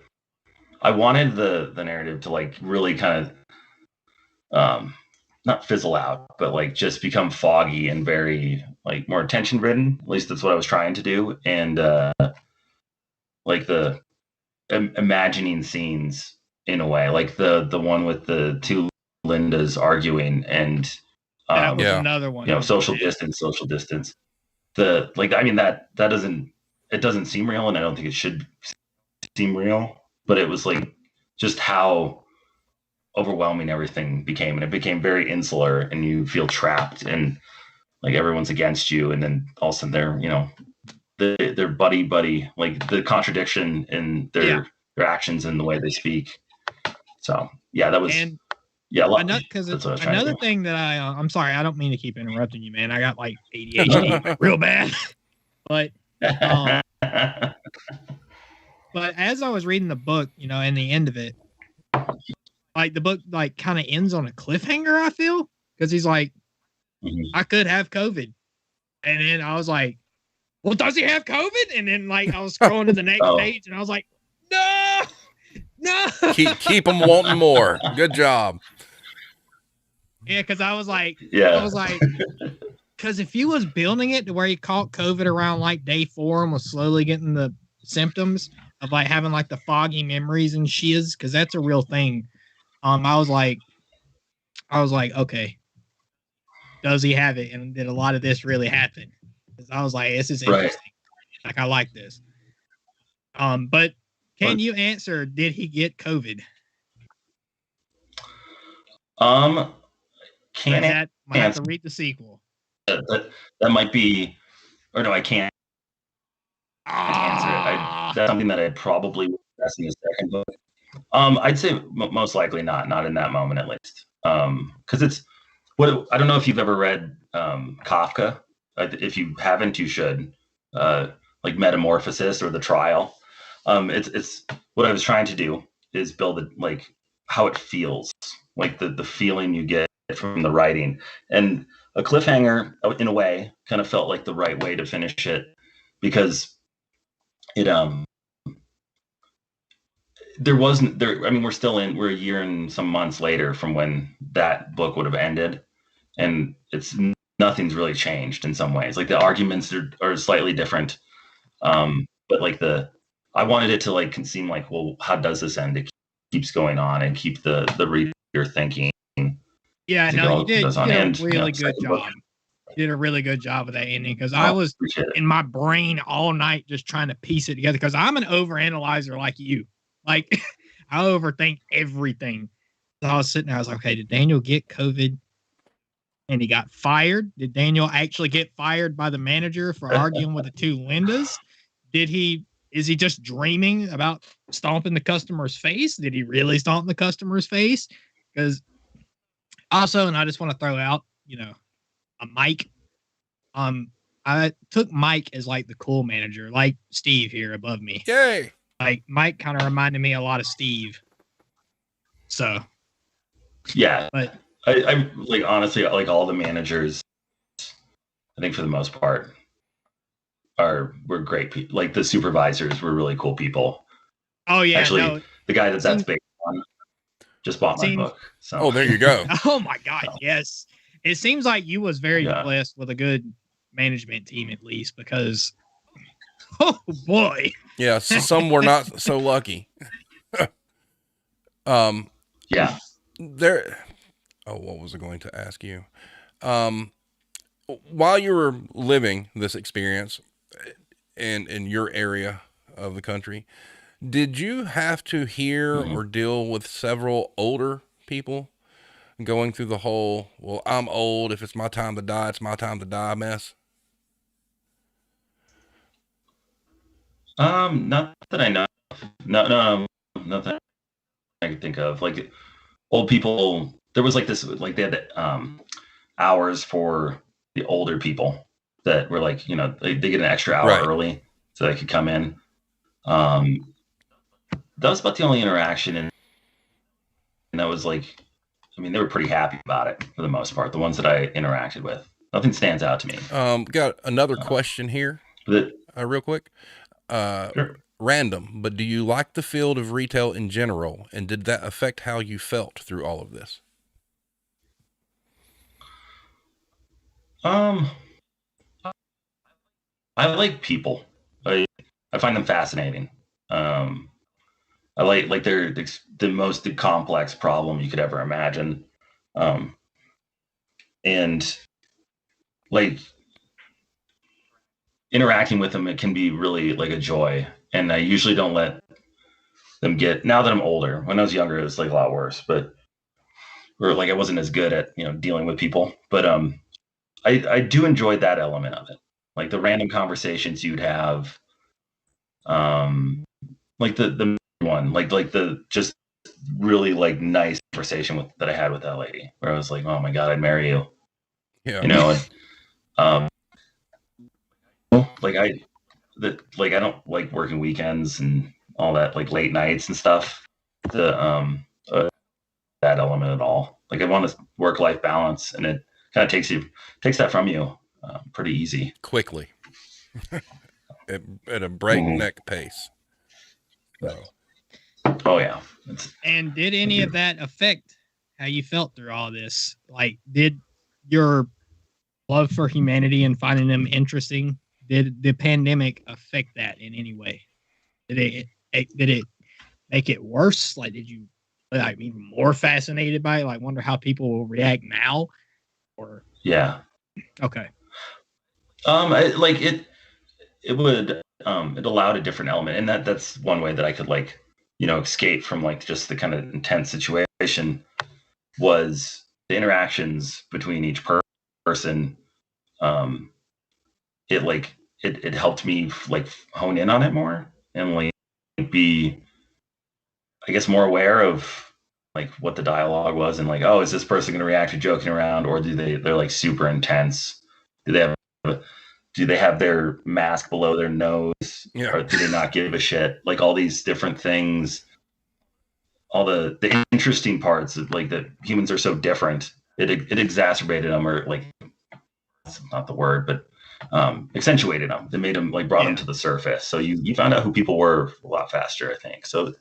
wanted the narrative to like really kind of not fizzle out, but like just become foggy and very like more attention ridden. At least that's what I was trying to do. And like the imagining scenes in a way, like the one with the two Lindas arguing and that was another one. You know, social distance. It doesn't seem real, and I don't think it should seem real. But it was like just how overwhelming everything became, and it became very insular, and you feel trapped, and like everyone's against you, and then all of a sudden they're buddy, like the contradiction in their actions and the way they speak. So yeah, that was. Because another thing that I'm sorry, I don't mean to keep interrupting you, man. I got like ADHD real bad. But as I was reading the book, you know, and the end of it, like the book like kind of ends on a cliffhanger, I feel, because he's like, I could have COVID. And then I was like, well, does he have COVID? And then like I was scrolling to the next page and I was like, no. Keep them wanting more. Good job. Yeah, because I was like, because if he was building it to where he caught COVID around like day 4 and was slowly getting the symptoms of like having like the foggy memories and shiz, because that's a real thing. I was like, okay, does he have it? And did a lot of this really happen? Because I was like, this is interesting. Right. Like I like this. But can you answer? Did he get COVID? Can't that might have to read the sequel. That might be, or no, I can't answer it. That's something that I probably would address in the second book. I'd say most likely not in that moment at least. Because it's I don't know if you've ever read Kafka. If you haven't, you should. Like Metamorphosis or The Trial. It's what I was trying to do is build it like how it feels, like the feeling you get from the writing. And a cliffhanger, in a way, kind of felt like the right way to finish it, because it we're a year and some months later from when that book would have ended, and nothing's really changed in some ways. Like the arguments are slightly different, but like I wanted it to like seem like, well, how does this end? It keeps going on and keep the reader thinking. Yeah, no, you did a really good job. You did a really good job with that ending, because I was in my brain all night just trying to piece it together, because I'm an overanalyzer like you. Like I overthink everything. So I was sitting there, I was like, okay, did Daniel get COVID and he got fired? Did Daniel actually get fired by the manager for arguing with the two Lindas? Is he just dreaming about stomping the customer's face? Did he really stomp the customer's face? Because also, and I just want to throw out, you know, a Mike. I took Mike as like the cool manager, like Steve here above me. Yay! Like Mike kind of reminded me a lot of Steve. So, yeah, but I like honestly, like all the managers, I think for the most part, were great people. Like the supervisors were really cool people. Oh yeah, actually, the guy that's based on just bought my book. So there you go. Oh my God, yes. It seems like you was very blessed with a good management team, at least, because oh boy. Yeah, some were not so lucky. Yeah. What was I going to ask you? While you were living this experience in your area of the country, did you have to hear or deal with several older people going through the whole, well, I'm old. If it's my time to die, it's my time to die mess? Not that I know. No, nothing I can think of. Like old people, there was like this, like they had hours for the older people that were like, they get an extra hour Right. early so they could come in. That was about the only interaction, and that was like, I mean, they were pretty happy about it for the most part. The ones that I interacted with, nothing stands out to me. Got another question here, But real quick. sure. Random, but do you like the field of retail in general, and did that affect how you felt through all of this? I like people. I find them fascinating. I like they're the most complex problem you could ever imagine, and like interacting with them, it can be really like a joy. And I usually don't let them get. Now that I'm older, when I was younger, it was like a lot worse. But or like I wasn't as good at dealing with people. But I do enjoy that element of it, like the random conversations you'd have, like the one, like the just really like nice conversation that I had with that lady, where I was like, oh my god, I'd marry you. Yeah. And, like I don't like working weekends and all that, like late nights and stuff. That element at all. Like I want a work-life balance, and it kind of takes that from you pretty easy. Quickly. at a breakneck pace. So. Oh yeah. And did any of that affect how you felt through all this? Like, did your love for humanity and finding them interesting, did the pandemic affect that in any way? Did it make it worse? Like, did you like even more fascinated by it? Like, wonder how people will react now? Or yeah. Okay. It would it allowed a different element, and that's one way that I could like escape from like just the kind of intense situation, was the interactions between each person. It helped me like hone in on it more, and like be, I guess, more aware of like what the dialogue was, and like, oh, is this person going to react to joking around, or they're like super intense? Do they have their mask below their nose? Yeah. Or do they not give a shit? Like all these different things, all the interesting parts of like that humans are so different. It exacerbated them, or like, that's not the word, but accentuated them. They made them, like, brought them to the surface. So you found out who people were a lot faster, I think. So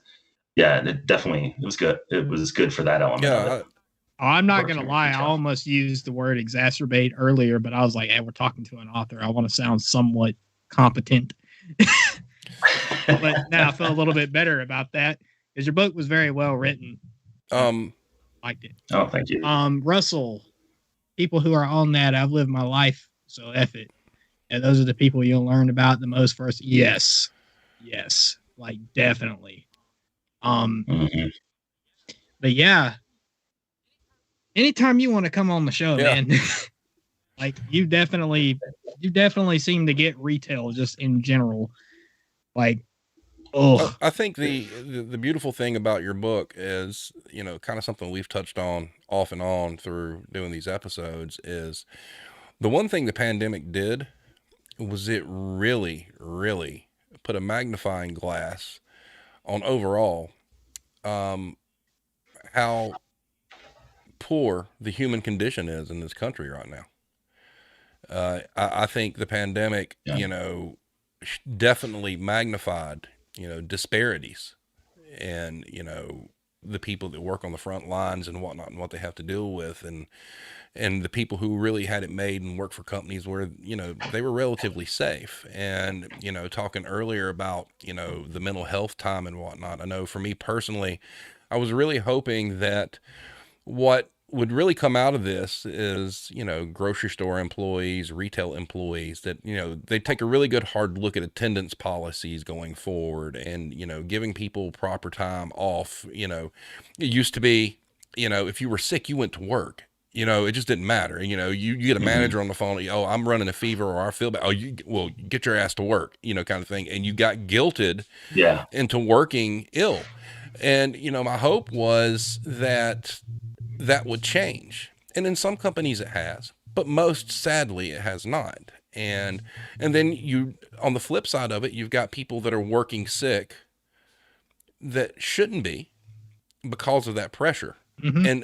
yeah, it was good. It was good for that element. Yeah. I'm not going to lie. I almost used the word exacerbate earlier, but I was like, hey, we're talking to an author. I want to sound somewhat competent. But now I feel a little bit better about that, because your book was very well written. Liked it. Oh, thank you. Russell, people who are on that, I've lived my life, so F it. And those are the people you'll learn about the most first. Yes. Like, definitely. But yeah, anytime you want to come on the show, man, like you definitely seem to get retail just in general. Like, oh, I think the beautiful thing about your book is, kind of something we've touched on off and on through doing these episodes, is the one thing the pandemic did was it really, really put a magnifying glass on overall how poor the human condition is in this country right now. I think the pandemic, definitely magnified, disparities, and, the people that work on the front lines and whatnot, and what they have to deal with, and the people who really had it made and work for companies where, they were relatively safe. And, talking earlier about, the mental health time and whatnot, I know for me personally, I was really hoping that what would really come out of this is, grocery store employees, retail employees, that, they take a really good hard look at attendance policies going forward, and, giving people proper time off. It used to be, you know, if you were sick, you went to work. You know, it just didn't matter. You know, you get a manager on the phone. Oh, I'm running a fever, or I feel bad. Oh, well, get your ass to work. You know, kind of thing. And you got guilted Yeah. into working ill. And you know, my hope was that that would change. And in some companies it has, but most sadly it has not. And then you, on the flip side of it, you've got people that are working sick that shouldn't be because of that pressure. Mm-hmm.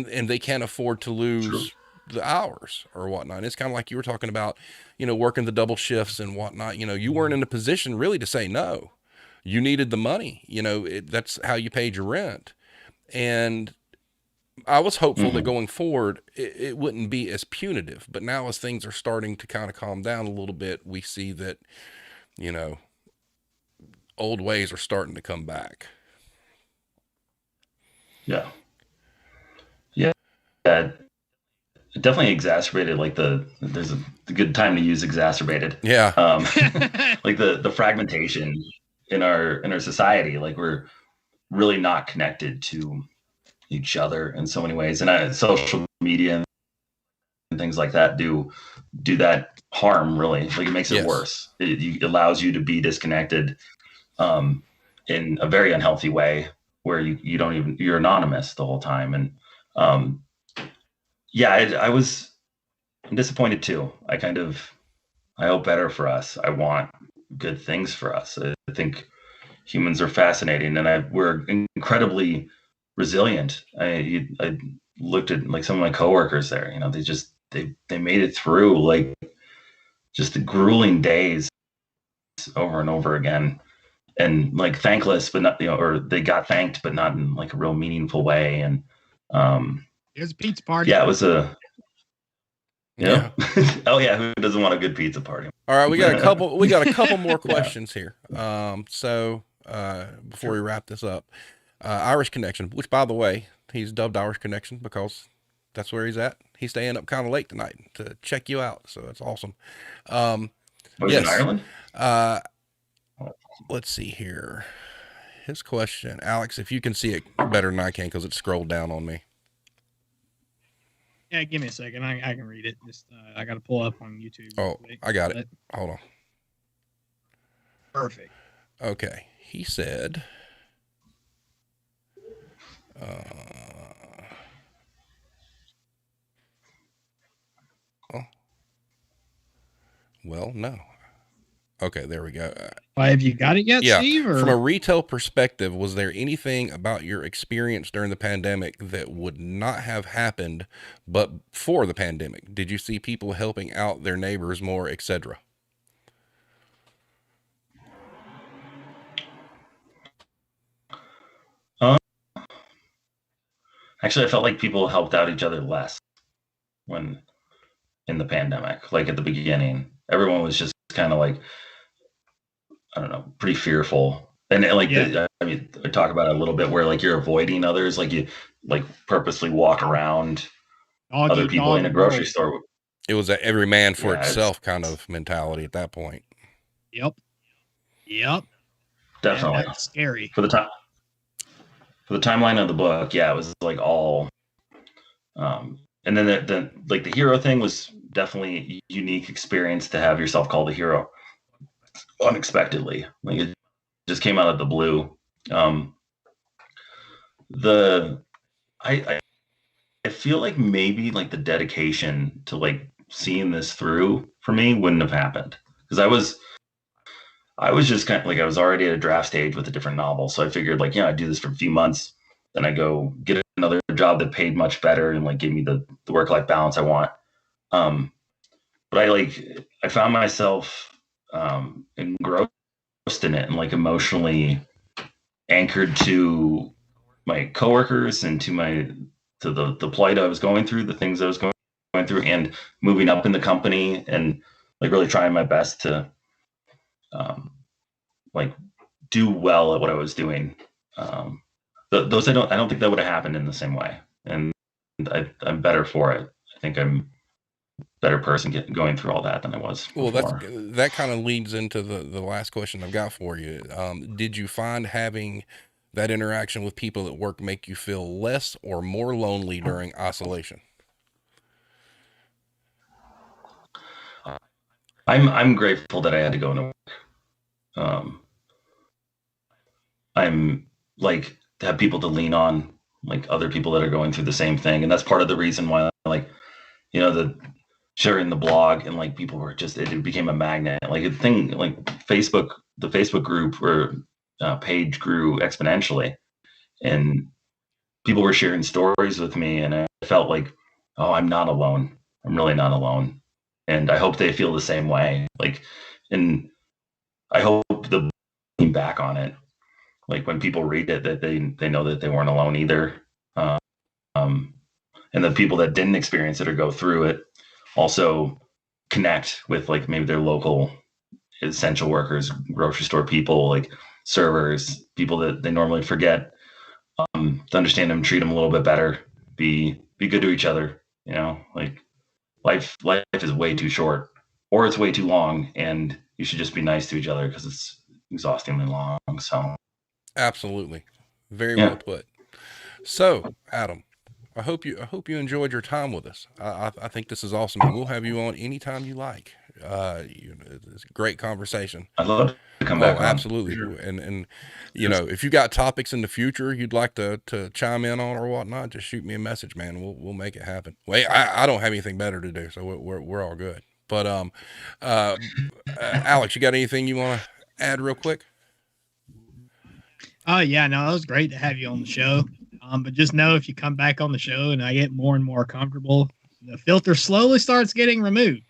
And they can't afford to lose the hours or whatnot. It's kind of like you were talking about, you know, working the double shifts and whatnot. You know, you weren't in a position really to say no. You needed the money. You know, that's how you paid your rent. And I was hopeful that going forward, it wouldn't be as punitive. But now, as things are starting to kind of calm down a little bit, we see that, you know, old ways are starting to come back. Yeah. Yeah. It definitely exacerbated, like there's a good time to use exacerbated. Yeah. Like the fragmentation in our society, like we're really not connected to each other in so many ways. And social media and things like that do that harm, really. Like it makes it worse. It allows you to be disconnected in a very unhealthy way, where you don't even, you're anonymous the whole time. And I'm disappointed too. I hope better for us. I want good things for us. I think humans are fascinating, and we're incredibly resilient. I looked at like some of my coworkers there. You know, they made it through like just the grueling days over and over again, and like thankless, but not, you know, or they got thanked, but not in like a real meaningful way. And it was a pizza party. Yeah, it was a. Yeah. Oh yeah, who doesn't want a good pizza party? All right, we got a couple more questions here. So before we wrap this up, Irish Connection, which by the way, he's dubbed Irish Connection because that's where he's at. He's staying up kind of late tonight to check you out, so that's awesome. Was in Ireland? Let's see here. His question, Alex, if you can see it better than I can because it scrolled down on me. Yeah, give me a second. I can read it. Just I got to pull up on YouTube. Oh, I got it. Hold on. Perfect. Okay. He said, well, no. Okay, there we go. Have you got it yet, yeah. Steve? Or? From a retail perspective, was there anything about your experience during the pandemic that would not have happened but for the pandemic? Did you see people helping out their neighbors more, etc.? Actually, I felt like people helped out each other less when in the pandemic. Like at the beginning, everyone was just kind of like, I don't know, pretty fearful. And like, I talk about it a little bit where like you're avoiding others, like you like purposely walk around other people in a grocery store. It was a every man for itself kind of mentality at that point. Yep. Definitely. That's scary. For the timeline of the book, it was like all, and then the hero thing was definitely a unique experience to have yourself called a hero unexpectedly. Like it just came out of the blue. I feel like maybe like the dedication to like seeing this through for me wouldn't have happened, because I was just kind of like, I was already at a draft stage with a different novel. So I figured like, I'd do this for a few months. Then I go get another job that paid much better and like give me the work-life balance I want. But I found myself engrossed in it and like emotionally anchored to my coworkers and to the plight I was going through, the things I was going through, and moving up in the company, and like really trying my best to like do well at what I was doing. Those I don't think that would have happened in the same way, and I'm better for it. I think I'm a better person going through all that than I was before. Well, that kind of leads into the last question I've got for you. Did you find having that interaction with people at work make you feel less or more lonely during isolation? I'm grateful that I had to go into work. I'm like to have people to lean on, like other people that are going through the same thing, and that's part of the reason why, like, the sharing the blog and like people were just, it became a magnet. Like a thing, like Facebook, the Facebook group or page grew exponentially, and people were sharing stories with me, and I felt like, oh, I'm not alone. I'm really not alone, and I hope they feel the same way. Like, and I hope the looking back on it, like when people read it, that they know that they weren't alone either. Um, and the people that didn't experience it or go through it also connect with like maybe their local essential workers, grocery store people, like servers, people that they normally forget, to understand them, treat them a little bit better, be good to each other. Like life is way too short, or it's way too long, and you should just be nice to each other because it's exhaustingly long. So Absolutely. Very yeah. well put. So, Adam, I hope you enjoyed your time with us. I think this is awesome, and we'll have you on anytime you like. It's a great conversation. I'd love to come back on. Absolutely. Sure. And if you got topics in the future you'd like to chime in on or whatnot, just shoot me a message, man. We'll make it happen. Wait, I don't have anything better to do, so we're all good. But Alex, you got anything you want to add real quick? Oh yeah, no, it was great to have you on the show. But just know if you come back on the show and I get more and more comfortable, the filter slowly starts getting removed.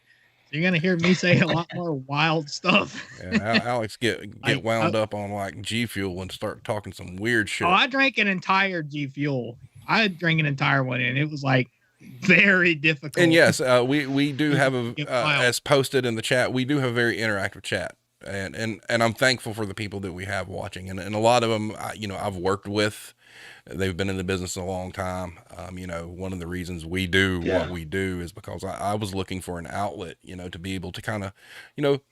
So you're gonna hear me say a lot more wild stuff. Yeah, Alex get wound up on like G Fuel and start talking some weird shit. Oh, I drank an entire G Fuel. I drank an entire one, and it was like very difficult. And yes, we do have as posted in the chat, we do have a very interactive chat. And I'm thankful for the people that we have watching, and a lot of them, I've worked with. They've been in the business a long time. One of the reasons we do what we do is because I was looking for an outlet, to be able to kind of,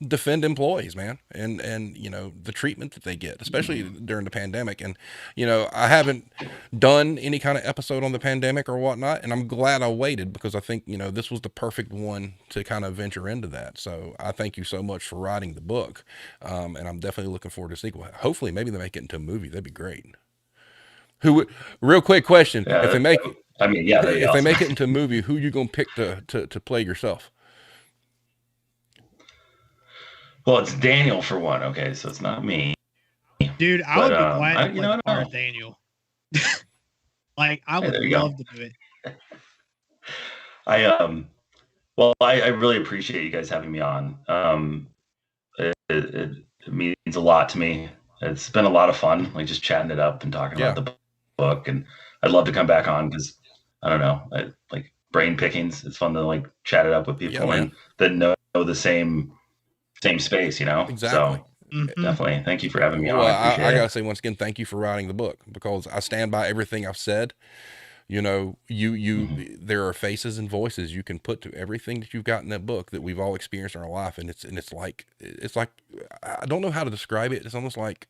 defend employees, man, and the treatment that they get, especially during the pandemic. And, I haven't done any kind of episode on the pandemic or whatnot, and I'm glad I waited because I think, this was the perfect one to kind of venture into that. So I thank you so much for writing the book. And I'm definitely looking forward to a sequel. Hopefully maybe they make it into a movie. That'd be great. Real quick question. If they make they make it into a movie, who you going to pick to play yourself? Well, it's Daniel for one. Okay. So it's not me. Dude, I would be glad to play Daniel. Like, I would love to do it. I really appreciate you guys having me on. It means a lot to me. It's been a lot of fun, like just chatting it up and talking about the book. And I'd love to come back on because I don't know, I like brain pickings. It's fun to like chat it up with people and that know the same space, Exactly. So definitely. Thank you for having me on. I gotta say once again, thank you for writing the book because I stand by everything I've said. There are faces and voices you can put to everything that you've got in that book that we've all experienced in our life. And it's like, I don't know how to describe it. It's almost like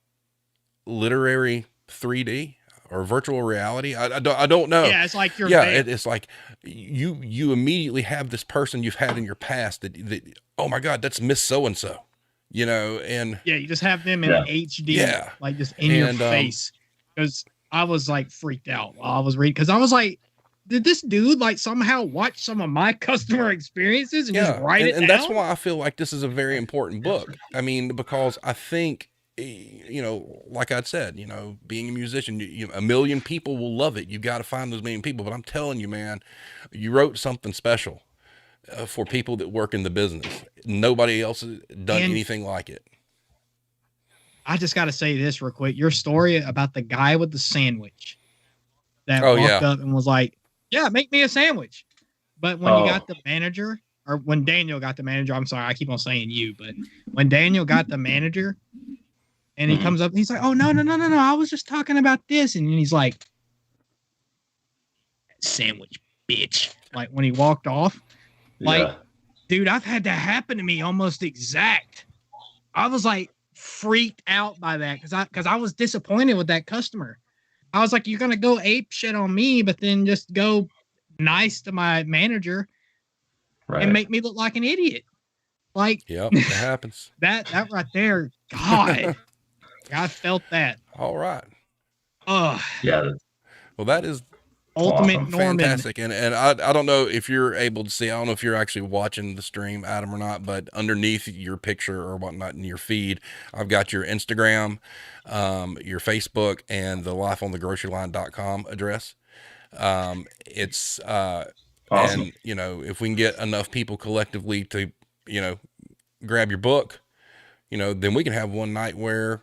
literary 3D or virtual reality. I don't know. Yeah. It's like it's like you immediately have this person you've had in your past that oh my God, that's Miss So-and-so, and you just have them in HD, like just in your face. Because I was like freaked out while I was reading because I was like, did this dude like somehow watch some of my customer experiences and just write it down? And that's why I feel like this is a very important book. I mean, because I think, like I said, being a musician, a million people will love it. You got to find those million people. But I'm telling you, man, you wrote something special for people that work in the business. Nobody else has done anything like it. I just got to say this real quick. Your story about the guy with the sandwich that walked up and was like, yeah, make me a sandwich. But when you got the manager, or when Daniel got the manager, I'm sorry, I keep on saying you, but when Daniel got the manager and he comes up and he's like, oh, no. I was just talking about this. And he's like, sandwich, bitch. Like when he walked off, dude, I've had that happen to me almost exact. I was like, freaked out by that because I was disappointed with that customer. I was like, you're gonna go ape shit on me, but then just go nice to my manager and make me look like an idiot. Like, yep, it happens. that right there, God, I felt that. All right. Oh, Yeah. Well, that is ultimate awesome. Norman. fantastic. And I don't know if you're able to see, I don't know if you're actually watching the stream, Adam, or not, but underneath your picture or whatnot in your feed, I've got your Instagram, your Facebook, and the lifeonthegroceryline.com address. It's, Awesome. and, you know, if we can get enough people collectively to, you know, grab your book, you know, then we can have one night where,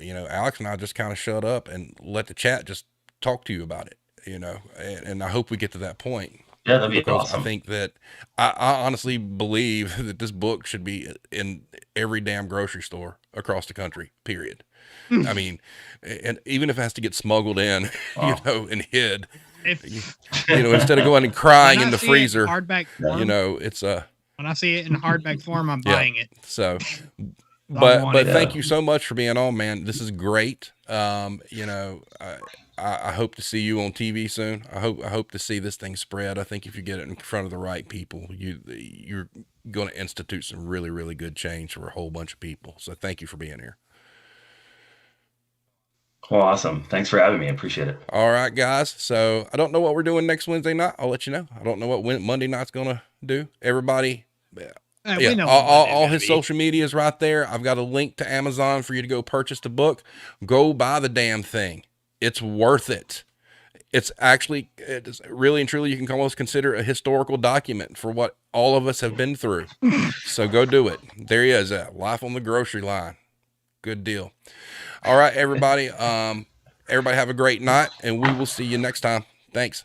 you know, Alex and I just kind of shut up and let the chat just talk to you about it, you know, and I hope we get to that point. Yeah, that'd be because awesome. I think that I honestly believe that this book should be in every damn grocery store across the country, period. I mean, and even if it has to get smuggled in, you know, and hid, you know, instead of going and crying in the freezer, hardback form, you know, it's when I see it in hardback form, I'm buying it. So, want but it. thank you so much for being on, man. This is great. You know, I hope to see you on TV soon. I hope to see this thing spread. I think if you get it in front of the right people, you're going to institute some really, really good change for a whole bunch of people. So thank you for being here. Well, awesome. Thanks for having me. I appreciate it. All right, guys. So I don't know what we're doing next Wednesday night. I'll let you know. I don't know what Monday night's going to do. Everybody. We know all his social media is right there. I've got a link to Amazon for you to go purchase the book. Go buy the damn thing. It's worth it. It's really and truly, you can almost consider a historical document for what all of us have been through. So go do it. There he is. Life on the Grocery Line. Good deal. All right, everybody. Everybody have a great night, and we will see you next time. Thanks.